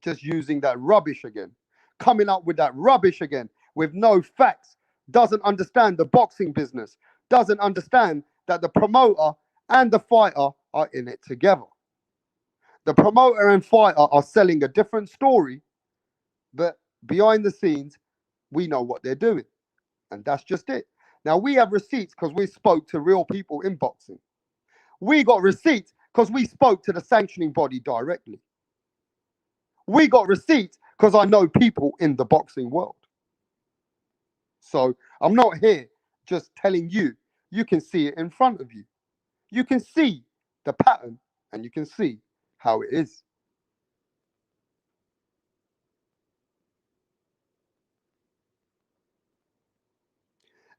Just using that rubbish again. Coming up with that rubbish again with no facts. Doesn't understand the boxing business. Doesn't understand that the promoter and the fighter are in it together. The promoter and fighter are selling a different story, but behind the scenes, we know what they're doing. And that's just it. Now, we have receipts because we spoke to real people in boxing. We got receipts because we spoke to the sanctioning body directly. We got receipts because I know people in the boxing world. So I'm not here just telling you you can see it in front of you. You can see the pattern and you can see how it is.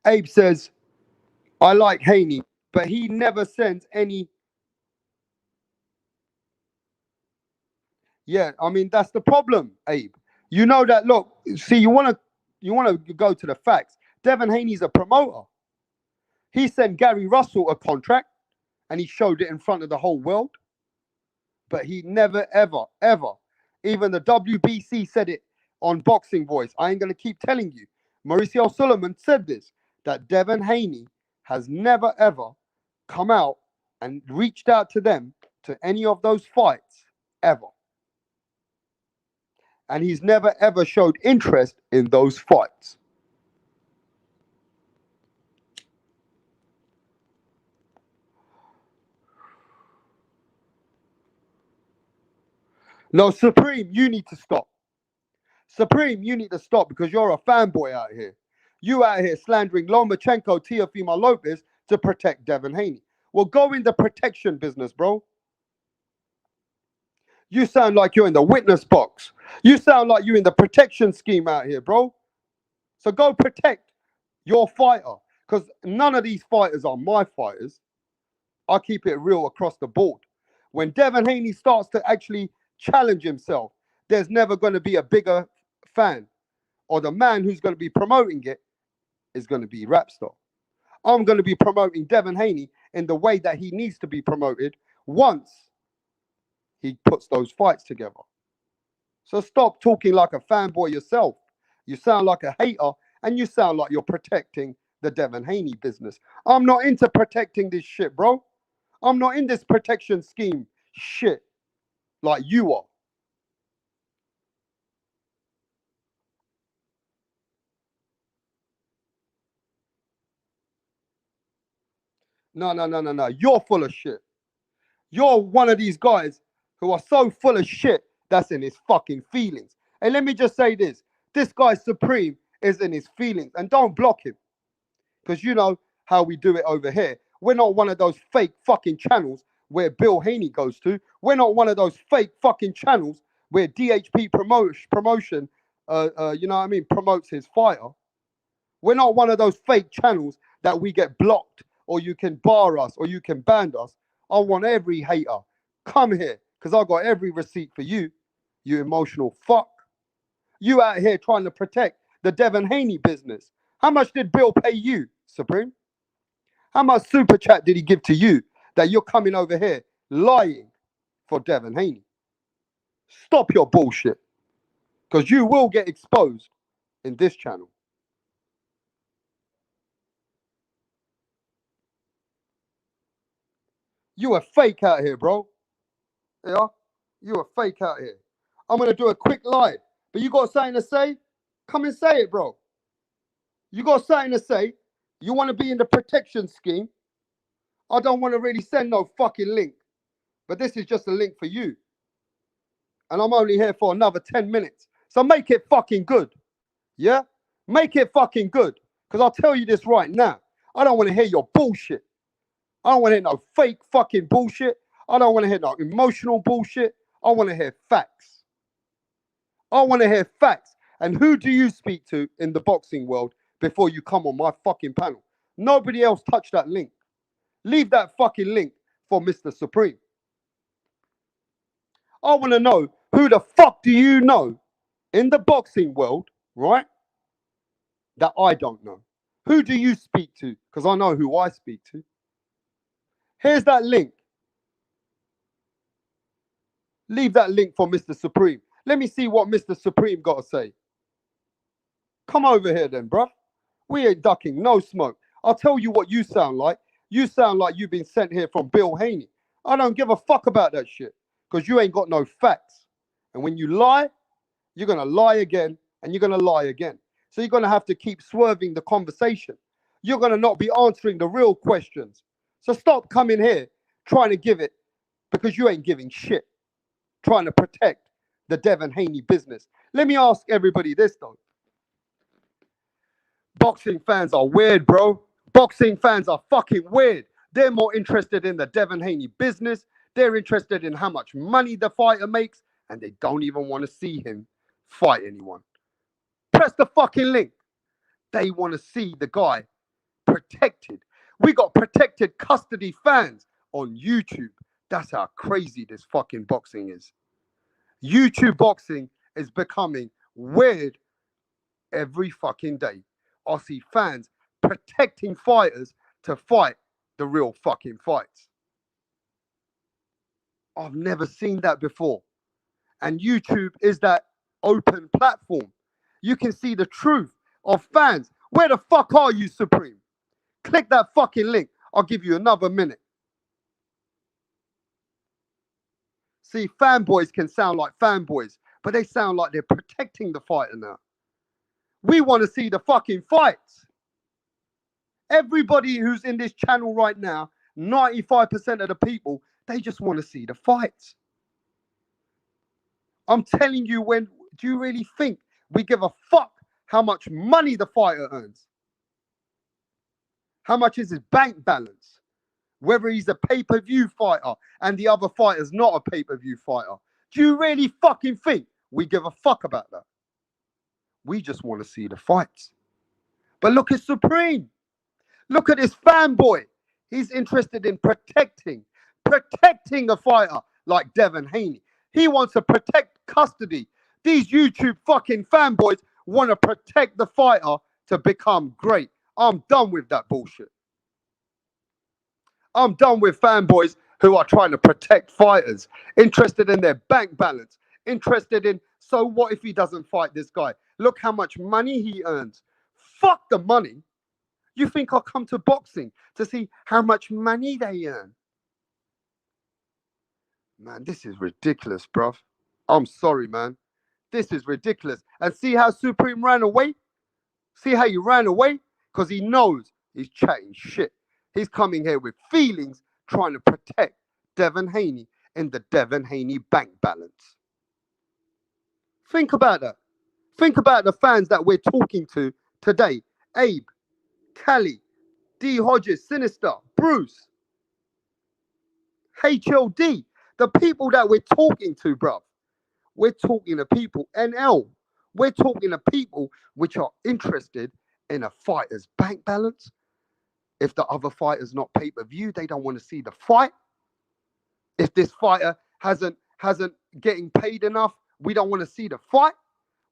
Abe says, I like Haney, but he never sends any. Yeah, I mean that's the problem, Abe. You know that. Look, see, you want to go to the facts. Devin Haney's a promoter. He sent Gary Russell a contract, and he showed it in front of the whole world. But he never, ever, ever. Even the WBC said it on Boxing Voice. I ain't gonna keep telling you. Mauricio Suleiman said this, that Devin Haney has never ever come out and reached out to them to any of those fights ever. And he's never ever showed interest in those fights. No, Supreme, you need to stop. Supreme, you need to stop because you're a fanboy out here. You out here slandering Lomachenko, Teofimo Lopez to protect Devin Haney. Well, go in the protection business, bro. You sound like you're in the witness box. You sound like you're in the protection scheme out here, bro. So go protect your fighter because none of these fighters are my fighters. I keep it real across the board. When Devin Haney starts to actually challenge himself, there's never going to be a bigger fan, or the man who's going to be promoting it is going to be Rapstar. I'm going to be promoting Devin Haney in the way that he needs to be promoted once he puts those fights together. So stop talking like a fanboy yourself. You sound like a hater and you sound like you're protecting the Devin Haney business. I'm not into protecting this shit, bro. I'm not in this protection scheme shit like you are. No. You're full of shit. You're one of these guys who are so full of shit that's in his fucking feelings. And let me just say this. This guy Supreme is in his feelings. And don't block him. Because you know how we do it over here. We're not one of those fake fucking channels where Bill Haney goes to. We're not one of those fake fucking channels where DHP promotion, you know what I mean, promotes his fighter. We're not one of those fake channels that we get blocked or you can bar us or you can ban us. I want every hater. Come here because I got every receipt for you, you emotional fuck. You out here trying to protect the Devin Haney business. How much did Bill pay you, Supreme? How much super chat did he give to you that you're coming over here lying for Devin Haney? Stop your bullshit because you will get exposed in this channel. You a fake out here, bro. Yeah? You a fake out here. I'm going to do a quick live, but you got something to say? Come and say it, bro. You got something to say? You want to be in the protection scheme? I don't want to really send no fucking link, but this is just a link for you. And I'm only here for another 10 minutes. So make it fucking good. Yeah? Make it fucking good. Because I'll tell you this right now. I don't want to hear your bullshit. I don't want to hear no fake fucking bullshit. I don't want to hear no emotional bullshit. I want to hear facts. I want to hear facts. And who do you speak to in the boxing world before you come on my fucking panel? Nobody else touch that link. Leave that fucking link for Mr. Supreme. I want to know who the fuck do you know in the boxing world, right? That I don't know. Who do you speak to? Because I know who I speak to. Here's that link. Leave that link for Mr. Supreme. Let me see what Mr. Supreme got to say. Come over here then, bruh. We ain't ducking no smoke. I'll tell you what you sound like. You sound like you've been sent here from Bill Haney. I don't give a fuck about that shit because you ain't got no facts. And when you lie, you're going to lie again and you're going to lie again. So you're going to have to keep swerving the conversation. You're going to not be answering the real questions. So stop coming here trying to give it because you ain't giving shit. Trying to protect the Devin Haney business. Let me ask everybody this though. Boxing fans are weird, bro. Boxing fans are fucking weird. They're more interested in the Devin Haney business. They're interested in how much money the fighter makes, and they don't even want to see him fight anyone. Press the fucking link. They want to see the guy protected. We got protected custody fans on YouTube. That's how crazy this fucking boxing is. YouTube boxing is becoming weird every fucking day. I see fans protecting fighters to fight the real fucking fights. I've never seen that before. And YouTube is that open platform. You can see the truth of fans. Where the fuck are you, Supreme? Click that fucking link. I'll give you another minute. See, fanboys can sound like fanboys, but they sound like they're protecting the fighter now. We want to see the fucking fights. Everybody who's in this channel right now, 95% of the people, they just want to see the fights. I'm telling you, do you really think we give a fuck how much money the fighter earns? How much is his bank balance? Whether he's a pay-per-view fighter and the other fighter's not a pay-per-view fighter. Do you really fucking think we give a fuck about that? We just want to see the fights. But look at Supreme. Look at this fanboy. He's interested in protecting a fighter like Devin Haney. He wants to protect custody. These YouTube fucking fanboys want to protect the fighter to become great. I'm done with that bullshit. I'm done with fanboys who are trying to protect fighters, interested in their bank balance, interested in, so what if he doesn't fight this guy? Look how much money he earns. Fuck the money. You think I'll come to boxing to see how much money they earn? Man, this is ridiculous, bruv. I'm sorry, man. This is ridiculous. And see how Supreme ran away? See how he ran away? Because he knows he's chatting shit. He's coming here with feelings, trying to protect Devin Haney in the Devin Haney bank balance. Think about that. Think about the fans that we're talking to today. Abe, Callie, D. Hodges, Sinister, Bruce, HLD. The people that we're talking to, bruv. We're talking to people, NL. We're talking to people which are interested in a fighter's bank balance. If the other fighter's not pay-per-view, they don't want to see the fight. If this fighter hasn't getting paid enough, we don't want to see the fight.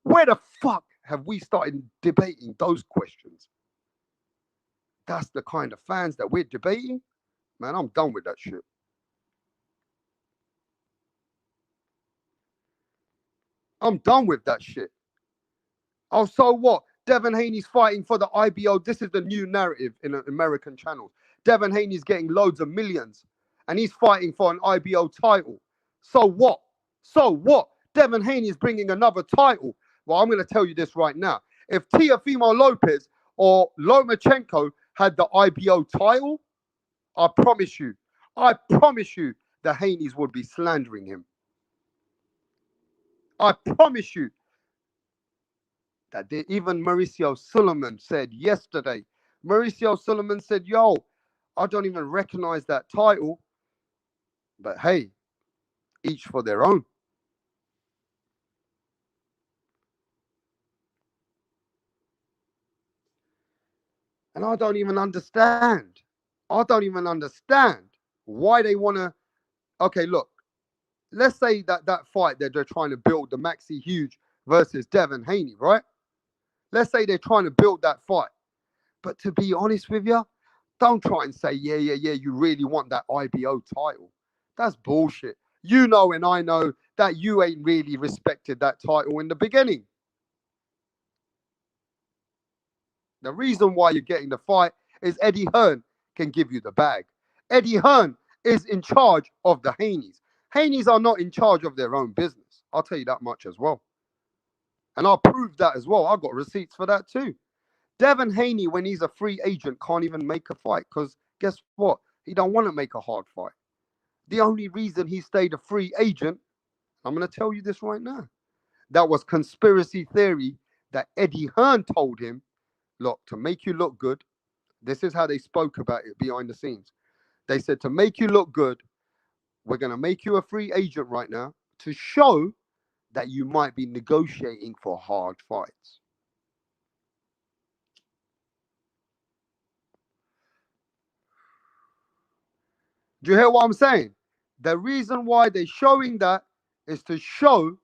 Where the fuck have we started debating those questions? That's the kind of fans that we're debating. Man, I'm done with that shit. I'm done with that shit. Oh, so what? Devin Haney's fighting for the IBO. This is the new narrative in American channels. Devin Haney's getting loads of millions, and he's fighting for an IBO title. So what? So what? Devin Haney is bringing another title. Well, I'm going to tell you this right now. If Teofimo Lopez or Lomachenko had the IBO title, I promise you, the Haneys would be slandering him. I promise you that even Mauricio Suleiman said yesterday. Mauricio Suleiman said, yo, I don't even recognize that title. But hey, each for their own. And I don't even understand. I don't even understand why they want to. Okay, look, let's say that fight that they're trying to build, the Maxi Huge versus Devin Haney, right? Let's say they're trying to build that fight. But to be honest with you, don't try and say, yeah, you really want that IBO title. That's bullshit. You know and I know that you ain't really respected that title in the beginning. The reason why you're getting the fight is Eddie Hearn can give you the bag. Eddie Hearn is in charge of the Haneys. Haneys are not in charge of their own business. I'll tell you that much as well. And I'll prove that as well. I've got receipts for that too. Devin Haney, when he's a free agent, can't even make a fight because guess what? He don't want to make a hard fight. The only reason he stayed a free agent, I'm going to tell you this right now, that was conspiracy theory that Eddie Hearn told him, look, to make you look good, This is how they spoke about it behind the scenes. They said, to make you look good, we're going to make you a free agent right now to show that you might be negotiating for hard fights. Do you hear what I'm saying? The reason why they're showing that is to show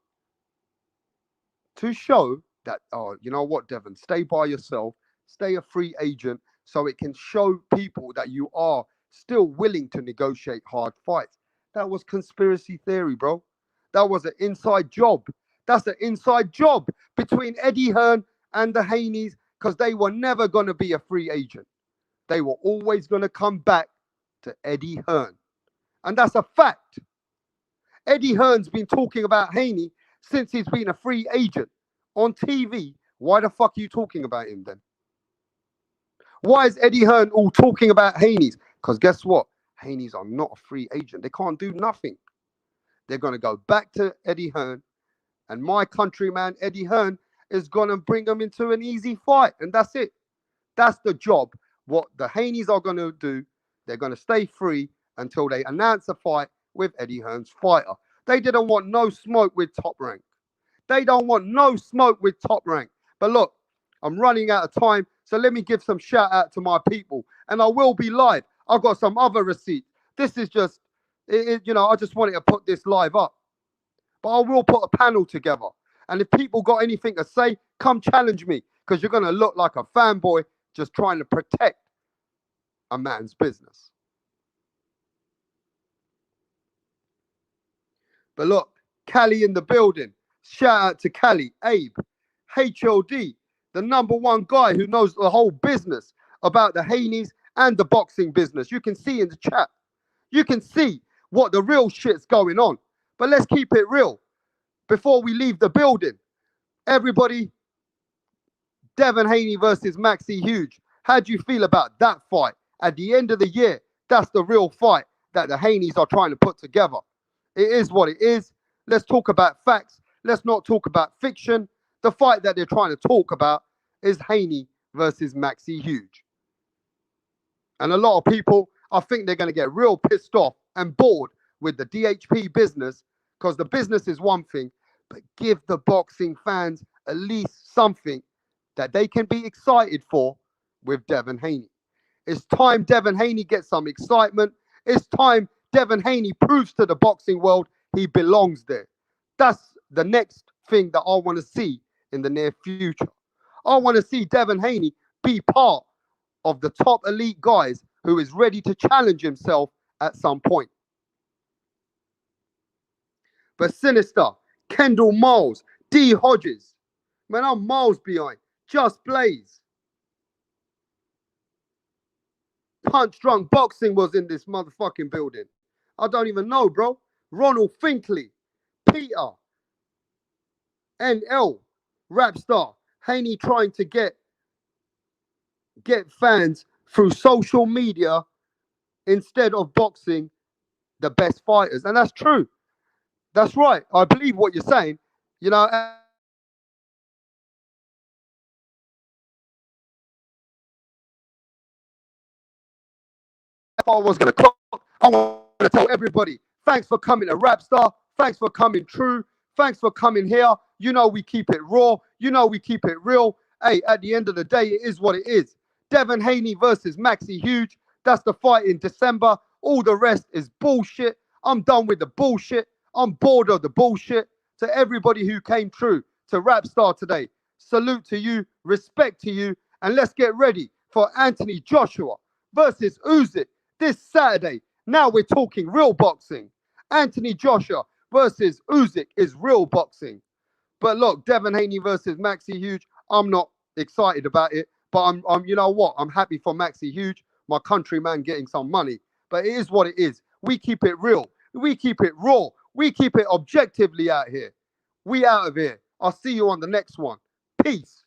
that, oh, you know what, Devin, stay by yourself, stay a free agent, so it can show people that you are still willing to negotiate hard fights. That was conspiracy theory, bro. That was an inside job. That's an inside job between Eddie Hearn and the Haneys, because they were never going to be a free agent. They were always going to come back to Eddie Hearn. And that's a fact. Eddie Hearn's been talking about Haney since he's been a free agent on TV. Why the fuck are you talking about him then? Why is Eddie Hearn all talking about Haney's? Because guess what? Haney's are not a free agent. They can't do nothing. They're going to go back to Eddie Hearn. And my countryman, Eddie Hearn, is going to bring them into an easy fight. And that's it. That's the job. What the Haneys are going to do, they're going to stay free until they announce a fight with Eddie Hearn's fighter. They didn't want no smoke with Top Rank. They don't want no smoke with Top Rank. But look, I'm running out of time, so let me give some shout out to my people. And I will be live. I've got some other receipts. This is just, I just wanted to put this live up. But I will put a panel together. And if people got anything to say, come challenge me, because you're going to look like a fanboy just trying to protect a man's business. But look, Cali in the building. Shout out to Cali, Abe, HOD, the #1 guy who knows the whole business about the Haneys and the boxing business. You can see in the chat. You can see what the real shit's going on. But let's keep it real. Before we leave the building, everybody, Devin Haney versus Maxi Huge. How do you feel about that fight? At the end of the year, that's the real fight that the Haneys are trying to put together. It is what it is. Let's talk about facts. Let's not talk about fiction. The fight that they're trying to talk about is Haney versus Maxi Huge. And a lot of people, I think they're going to get real pissed off and bored with the DHP business, because the business is one thing, but give the boxing fans at least something that they can be excited for with Devin Haney. It's time Devin Haney gets some excitement. It's time Devin Haney proves to the boxing world he belongs there. That's the next thing that I want to see in the near future. I want to see Devin Haney be part of the top elite guys who is ready to challenge himself at some point. But Sinister, Kendall Miles, D Hodges, man, I'm miles behind. Just Blaze. Punch Drunk Boxing was in this motherfucking building. I don't even know, bro. Ronald Finkley, Peter, NL, Rapstar, Haney trying to get fans through social media instead of boxing the best fighters. And that's true. That's right. I believe what you're saying. You know, if I was going to clock, I want to tell everybody, thanks for coming to Rapstar. Thanks for coming true. Thanks for coming here. You know we keep it raw. You know we keep it real. Hey, at the end of the day, it is what it is. Devin Haney versus Maxi Huge. That's the fight in December. All the rest is bullshit. I'm done with the bullshit. I'm bored of the bullshit. To everybody who came true to Rapstar today, salute to you, respect to you, and let's get ready for Anthony Joshua versus Usyk this Saturday. Now we're talking real boxing. Anthony Joshua versus Usyk is real boxing. But look, Devin Haney versus Maxi Huge, I'm not excited about it. But I'm you know what? I'm happy for Maxi Huge, my countryman getting some money. But it is what it is. We keep it real. We keep it raw. We keep it objectively out here. We out of here. I'll see you on the next one. Peace.